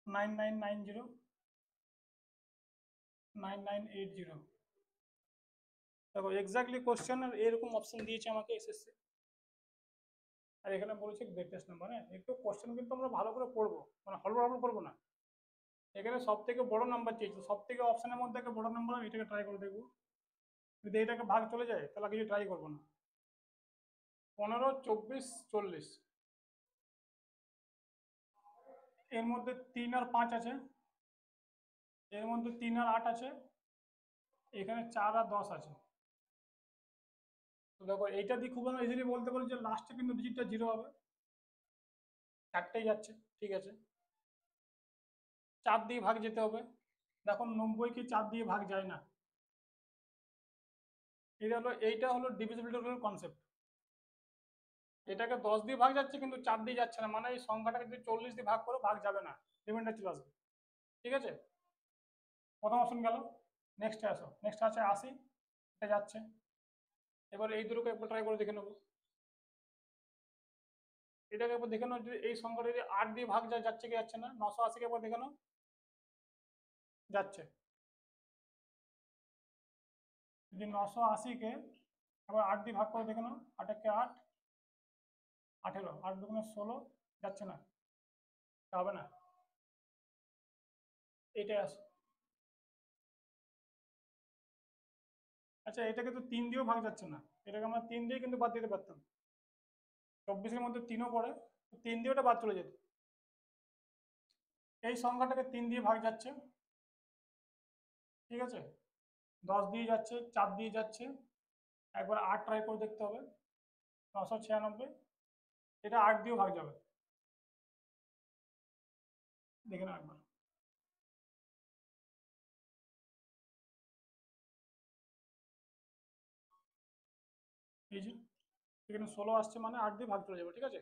9990, 9980। দেখো এক্স্যাক্টলি কোশ্চেন আর এরকম অপশন দিয়েছে আমাকে এসএসসি, আর এখানে বলেছে গ্রেটেস্ট নাম্বার। হ্যাঁ, একটু কোশ্চেন কিন্তু আমরা ভালো করে পড়বো, মানে হলবড় করবো না। এখানে সব থেকে বড় নাম্বার চেয়েছে, সব থেকে অপশনের মধ্যে একটা বড় নাম্বার, আমি এটাকে ট্রাই করে দেখবো। যদি এটাকে ভাগ চলে যায় তাহলে কিছু ট্রাই করবো না। 15, 24, 40, এর মধ্যে 3 আর 5 আছে, এর মধ্যে 3 আর 8 আছে, এখানে 4 আর 10 আছে। তো দেখো এইটা দিয়ে খুব ইজিলি বলতে পারি যে লাস্টে কিন্তু ডিজিটটা 0 হবে, 4টেই যাচ্ছে। ঠিক আছে, 4 দিয়ে ভাগ যেতে হবে। দেখো 90 কে 4 দিয়ে ভাগ যায় না। এইটা হলো ডিভিজিবিলিটি রুলের কনসেপ্ট। এটাকে 10 দিয়ে ভাগ যাচ্ছে কিন্তু 4 দিয়ে যাচ্ছে না, মানে এই সংখ্যাটাকে যদি 40 দিয়ে ভাগ করো ভাগ যাবে না, রিমাইন্ডার চলে আসবে। ঠিক আছে, প্রথম অপশন গেল। নেক্সটে আসো, নেক্সট আছে 80, এটা যাচ্ছে। এবার এই দুটোকে একবার ট্রাই করে দেখে নেবো। এটাকে একবার দেখে নাও, যদি এই সংখ্যাটা যদি 8 দিয়ে ভাগ যায়, যাচ্ছে কি যাচ্ছে না। 980 কে একবার দেখে নাও, যাচ্ছে। যদি 980 কে আবার 8 দিয়ে ভাগ করে দেখে নাও, 8 একে 8, 18, 8 দুগুণে 16, যাচ্ছে না, হবে না। এইটাই আসে। আচ্ছা, এটাকে তো 3 দিয়েও ভাগ যাচ্ছে না, এটাকে আমরা 3 দিয়ে কিন্তু বাদ দিতে পারতাম। 24-এর মধ্যে 3ও পড়ে, 3 দিয়ে ওটা বাদ চলে যেত। এই সংখ্যাটাকে 3 দিয়ে ভাগ যাচ্ছে। ঠিক আছে, 10 দিয়ে যাচ্ছে, 4 দিয়ে যাচ্ছে, একবার 8 ট্রাই করে দেখতে হবে। 996, এটা 8 দিয়েও ভাগ যাবে, দেখে নাও একবার। এই যে এখানে 16 আসছে, মানে 8 দিয়ে ভাগ চলে যাবে। ঠিক আছে,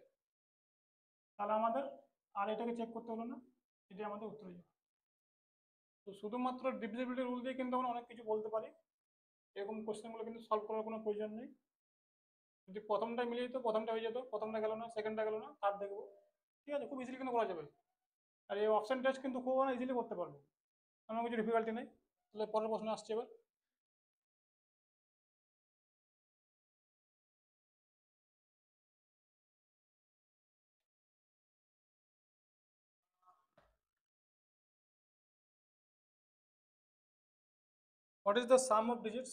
তাহলে আমাদের আর এটাকে চেক করতে হলো না, এটাই আমাদের উত্তর হয়ে যাবে। তো শুধুমাত্র ডিভিজিবিলিটি রুল দিয়ে কিন্তু আমরা অনেক কিছু বলতে পারি, এরকম কোশ্চেনগুলো কিন্তু সলভ করার কোনো প্রয়োজন নেই। যদি প্রথমটা মিলিয়ে যেত, প্রথমটা হয়ে যেত, প্রথমটা গেল না, সেকেন্ডটা গেল না, থার্ড দেখবো। ঠিক আছে, খুব ইজিলি কিন্তু করা যাবে। আর এই অপশন টেস্ট কিন্তু খুব ইজিলি করতে পারবো, আমার কিছু ডিফিকাল্টি নেই। তাহলে পরের প্রশ্ন আসছে এবার। What is the sum of digits?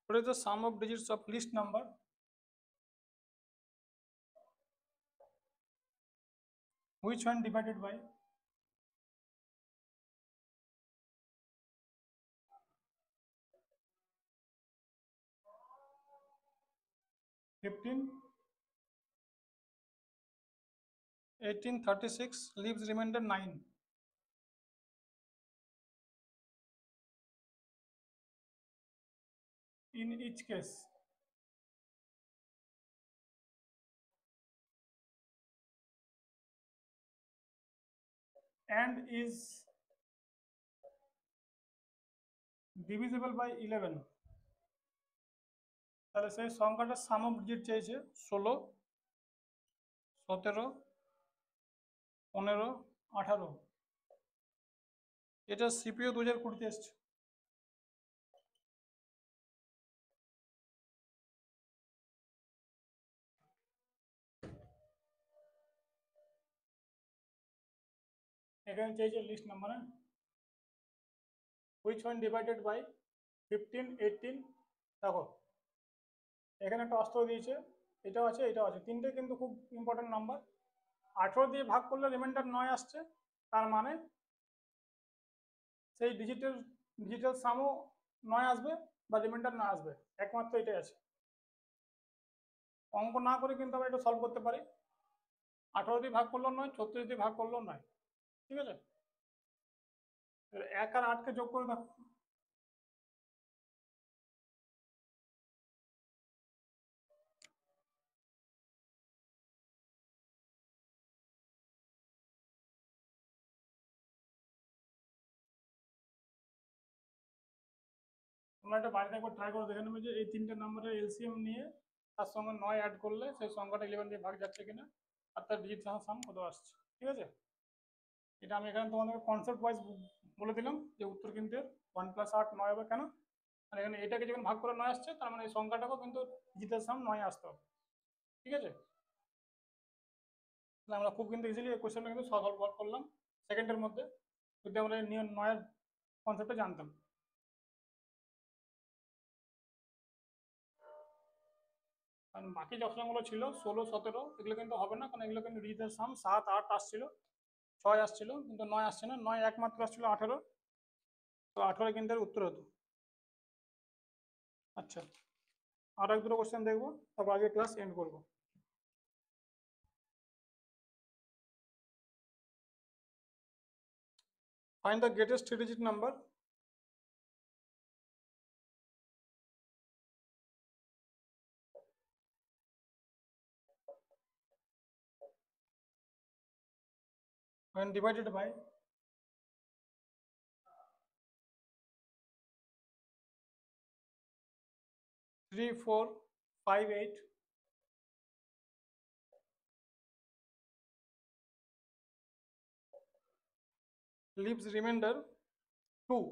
What is the sum of digits of least number which one divided by 15, 18, 36, leaves remainder 9? In each case, and is divisible by 11, তাহলে সেই সংখ্যাটার সাম অফ ডিজিট চেয়েছে 16, 17, 15, 18। এটা সিপিও 2020 এসছে। এখানে চেয়েছে list number, হ্যাঁ, which one divided by 15, 18, দেখো এখানে একটা অস্ত্র দিয়েছে, এটাও আছে এটাও আছে, তিনটে কিন্তু খুব ইম্পর্টেন্ট নাম্বার। 18 দিয়ে ভাগ করলে রিমাইন্ডার 9 আসছে, তার মানে সেই ডিজিটাল সামও 9 আসবে বা রিমাইন্ডার না আসবে, একমাত্র এটাই আছে। অঙ্ক না করে কিন্তু আমরা এটা সলভ করতে পারি। 18 দিয়ে ভাগ করলেও 9, 36 দিয়ে ভাগ করলেও 9, ঠিক আছে। 1 আর 8কে যোগ করে দেখো, তোমরা এটা বাড়িতে একবার ট্রাই করে দেখে নেবে যে এই তিনটে নাম্বারের এলসিএম নিয়ে তার সঙ্গে 9 অ্যাড করলে সেই সংখ্যাটা 11 দিয়ে ভাগ যাচ্ছে কিনা, আর তার ডিজিটাল সাম কত আসছে, ঠিক আছে। এটা আমি এখানে তোমাদেরকে কনসেপ্ট ওয়াইজ বলে দিলাম যে উত্তর কিন্তু 1 + 8 9 হবে কেন, আর এখানে এটাকে যখন ভাগ করে 9 আসছে, তার মানে এই সংখ্যাটাকেও কিন্তু ডিজিটাল সাম 9 আসতে হবে, ঠিক আছে। তাহলে আমরা খুব কিন্তু ইজিলি এই কোশ্চেনটা কিন্তু সলভ করলাম সেকেন্ডের মধ্যে, যদি আমরা এই 9 কনসেপ্টটা জানতাম। কারণ বাকি যে অপশনগুলো ছিল 16, 17 এগুলো কিন্তু হবে না, কারণ এগুলো কিন্তু ডিজিটাল সাম 7, 8 আসছিল, 6 আসছিল, কিন্তু 9 আসছে না, 9 একমাত্র আসছিল 18, তো 18 কিন্তু এর উত্তর হতো। আচ্ছা, আর এক দুটো কোশ্চেন দেখবো, তারপর আগে ক্লাস এন্ড করবো। Find the greatest 3 digit number. when divided by 3, 4, 5, 8, leaves remainder 2,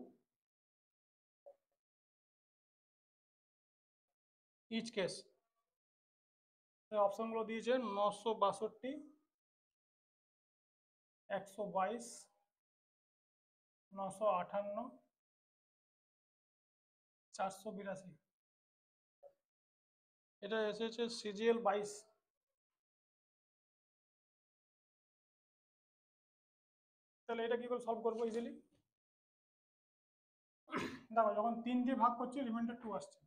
each case। অপশনগুলো দিয়েছে 962, 122, 958, 482। এটা এসেছে সিজিএল 22। তাহলে এটা কি করে সলভ করবো ইজিলি, দেখো যখন 3 দিয়ে ভাগ করছি রিমাইন্ডার 2 আসছে,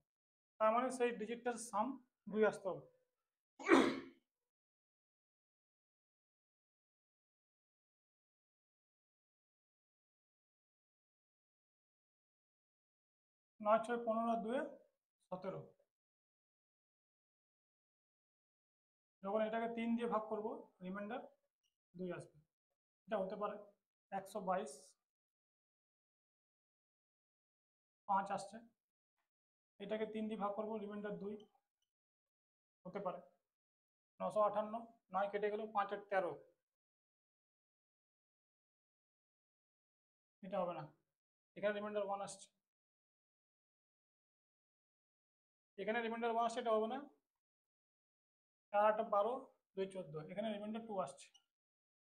তার মানে সেই ডিজিটটার সাম 2 আসতে হবে। 9, 6, 15, 2, 17। যখন এটাকে 3 দিয়ে ভাগ করব রিমাইন্ডার 2 আসবে, এটা হতে পারে। 122, 5 আসছে, এটাকে 3 দিয়ে ভাগ করব রিমাইন্ডার 2, হতে পারে। 958, 9 কেটে গেল, 5 আর 13, এটা হবে না, এখানে রিমাইন্ডার 1 আসছে, এখানে রিমাইন্ডার 1 আসছে, এটা হবে না। 4, 8, 12, 2, 14, এখানে রিমাইন্ডার 2 আসছে,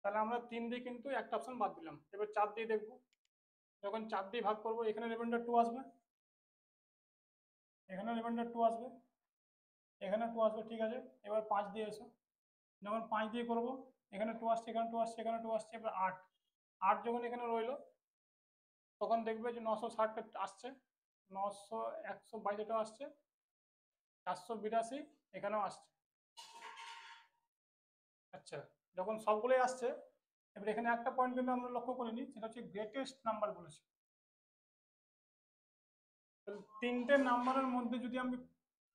তাহলে আমরা 3 দিয়ে কিন্তু একটা অপশন বাদ দিলাম। এবার 4 দিয়ে দেখবো, যখন 4 দিয়ে ভাগ করবো এখানে রিমাইন্ডার 2 আসবে, এখানে রিমাইন্ডার 2 আসবে, এখানে 2 আসবে, ঠিক আছে। এবার 5 দিয়ে এসো, যখন 5 দিয়ে করবো এখানে 2 আসছে, এখানে 2 আসছে, এখানে 2 আসছে, এবার 8, 8 যখন এখানে রইলো তখন দেখবে যে 960 আসছে, 900, 122 এটাও আসছে, 482 এখানেও আসছে। আচ্ছা, যখন সবগুলোই আসছে, এবার এখানে একটা পয়েন্ট কিন্তু আমরা লক্ষ্য করিনি, সেটা হচ্ছে গ্রেটেস্ট নাম্বার বলেছে। তিনটে নাম্বারের মধ্যে যদি আমি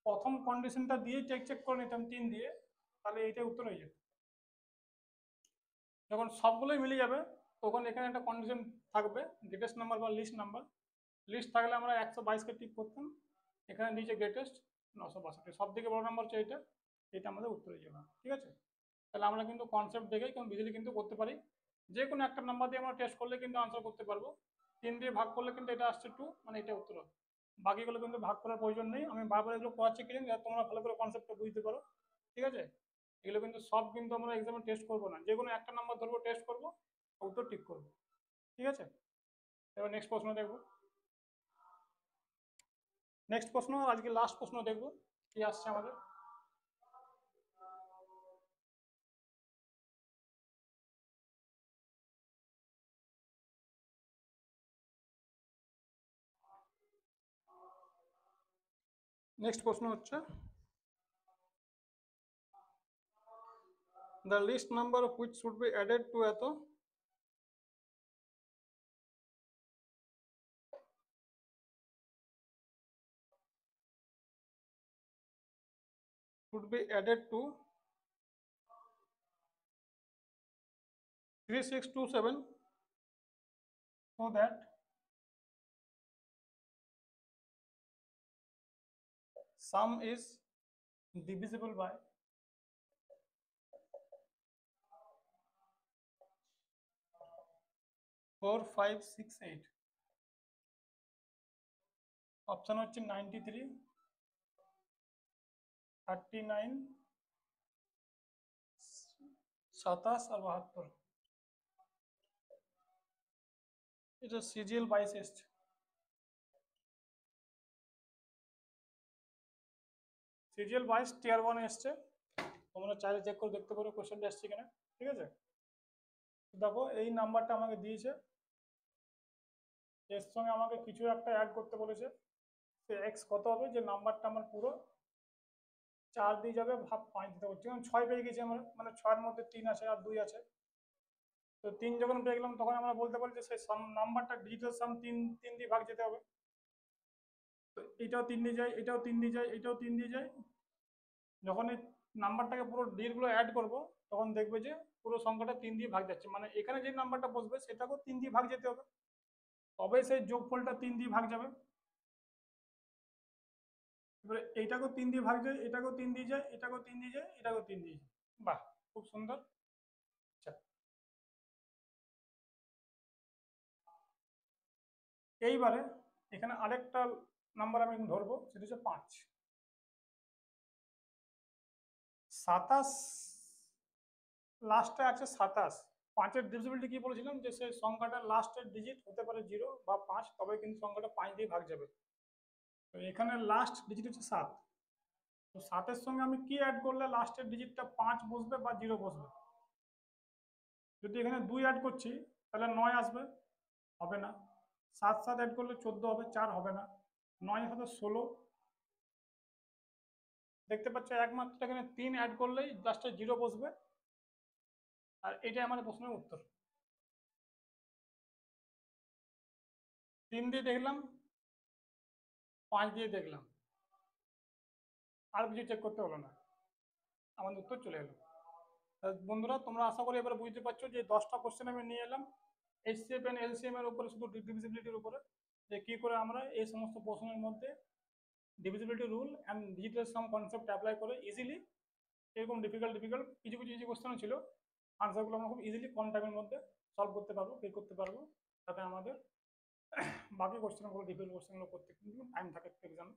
প্রথম কন্ডিশনটা দিয়ে চেক করে নিতাম 3 দিয়ে, তাহলে এইটাই উত্তর হয়ে যেত। যখন সবগুলোই মিলে যাবে তখন এখানে একটা কন্ডিশন থাকবে গ্রেটেস্ট নাম্বার বা লিস্ট নাম্বার। লিস্ট থাকলে আমরা 122কে টিক করতাম, এখানে নিচে গ্রেটেস্ট 962, সব থেকে বড় নাম্বার হচ্ছে এইটা, এটা আমাদের উত্তর হয়ে যাবে, ঠিক আছে। তাহলে আমরা কিন্তু কনসেপ্ট দেখেই বিজলি কিন্তু করতে পারি, যে কোনো একটা নাম্বার দিয়ে আমরা টেস্ট করলে কিন্তু আনসার করতে পারবো। 3 দিয়ে ভাগ করলে কিন্তু এটা আসছে 2, মানে এটা উত্তর হবে। বাকিগুলো কিন্তু ভাগ করার প্রয়োজন নেই, আমি বারবার এগুলো করাচ্ছি কিন্তু যাতে তোমরা ভালো করে কনসেপ্টটা বুঝতে পারো, ঠিক আছে। এগুলো কিন্তু সব কিন্তু আমরা এক্সামে টেস্ট করবো না, যে কোনো একটা নাম্বার ধরবো টেস্ট করবো, উত্তর টিক করবো। ঠিক আছে, এবার নেক্সট প্রশ্ন দেখবো। নেক্সট প্রশ্ন, আজকে লাস্ট প্রশ্ন দেখবো কি আসছে আমাদের। নেক্সট প্রশ্ন হচ্ছে, the least number of which should be added to এত should be added to 3627 so that sum is divisible by 4, 5, 6, 8. Option হচ্ছে 93, 39, 27 আর 72। এটা সিজিএল 22 এসছে। সিজিএল 22 টিয়ার 1 এসছে, তোমরা চাইলে চেক করে দেখতে পারো কোশ্চেনটা এসছে কিনা। ঠিক আছে, দেখো এই নাম্বারটা আমাকে দিয়েছে, এর সঙ্গে আমাকে কিছু একটা অ্যাড করতে বলেছে। সে এক্স কত হবে, যে নাম্বারটা আমার পুরো 4 দিয়ে যাবে, ভাগ 5 দিতে হচ্ছে, কারণ 6 পেয়ে গেছি আমরা, মানে 6-এর মধ্যে 3 আছে আর 2 আছে। তো 3 যখন পেয়ে গেলাম তখন আমরা বলতে পারি যে সেই নাম্বারটা ডিজিটাল সাম 3 দিয়ে ভাগ যেতে হবে। তো এটাও 3 দিয়ে যায়, এটাও 3 দিয়ে যায়, এটাও 3 দিয়ে যায়। যখন এই নাম্বারটাকে পুরো ডিলগুলো অ্যাড করব তখন দেখবে যে পুরো সংখ্যাটা 3 দিয়ে ভাগ যাচ্ছে, মানে এখানে যে নাম্বারটা বসবে সেটাকেও 3 দিয়ে ভাগ যেতে হবে, তবে সেই যোগফলটা 3 দিয়ে ভাগ যাবে। এবারে এইটাকেও 3 দিয়ে ভাগ যায়, এটাকেও 3 দিয়ে যায়, এটাকেও 3 দিয়ে যায়, এটাকেও 3 দিয়ে যায়। বাহ, খুব সুন্দর। আচ্ছা, এইবারে এখানে আরেকটা নাম্বার আমি ধরবো, সেটা হচ্ছে 5। 27 লাস্টে আছে 27। 5-এর ডিভিজিবিলিটি কি বলেছিলাম, যে সেই সংখ্যাটার লাস্টের ডিজিট হতে পারে 0 বা 5, তবে কিন্তু সংখ্যাটা 5 দিয়ে ভাগ যাবে। তো এখানে লাস্ট ডিজিট হচ্ছে 7। তো 7-এর সঙ্গে আমি কি অ্যাড করলে লাস্টের ডিজিটটা 5 বসবে বা 0 বসবে? যদি এখানে 2 অ্যাড করছি তাহলে 9 আসবে, হবে না। 7 7 অ্যাড করলে 14 হবে, 4 হবে না। 9 হবে 16। দেখতে পাচ্ছ একমাত্র এখানে 3 অ্যাড করলেই লাস্টে 0 বসবে, আর এটাই আমার প্রশ্নের উত্তর। 3 দিয়ে দেখলাম, 5 দিয়ে দেখলাম, আর কিছু চেক করতে হলো না, আমাদের উত্তর চলে এলো। বন্ধুরা, তোমরা আশা করি এবার বুঝতে পারছো যে 10টা কোশ্চেন আমি নিয়ে এলাম এইচসিএফ এন্ড এলসিএম এর উপরে, শুধু ডিভিজিবিলিটির উপরে, যে কি করে আমরা এই সমস্ত প্রশ্নের মধ্যে divisibility rule and digital some concept apply করে ইজিলি, এরকম ডিফিকাল্ট কিছু কিছু ইজি কোশ্চেন ছিল, আনসারগুলো আমরা খুব ইজিলি কম টাইমের মধ্যে সলভ করতে পারবো, বের করতে পারবো, যাতে আমাদের বাকি কোশ্চেনগুলো, ডিফিকাল্ট কোশ্চেনগুলো করতে কিন্তু টাইম থাকে এক্সামে।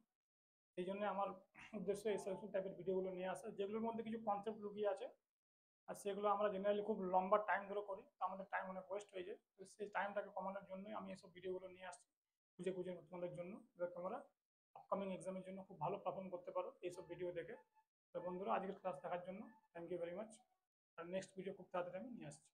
সেই জন্য আমার উদ্দেশ্য এই টাইপের ভিডিওগুলো নিয়ে আসা, যেগুলোর মধ্যে কিছু কনসেপ্ট লুকিয়ে আছে, আর সেগুলো আমরা জেনারেলি খুব লম্বা টাইম ধরে করি, তো আমাদের টাইম অনেক ওয়েস্ট হয়ে যায়। তো সেই টাইমটাকে কমানোর জন্যই আমি এসব ভিডিওগুলো নিয়ে আসছি, খুঁজে খুঁজে তোমাদের জন্য, যাতে তোমরা আপকামিং এক্সামের জন্য খুব ভালো পারফর্ম করতে পারো এইসব ভিডিও দেখে। তো বন্ধুরা, আজকের ক্লাস দেখার জন্য থ্যাংক ইউ ভেরি মাচ, আর নেক্সট ভিডিও খুব তাড়াতাড়ি আমি নিয়ে আসছি।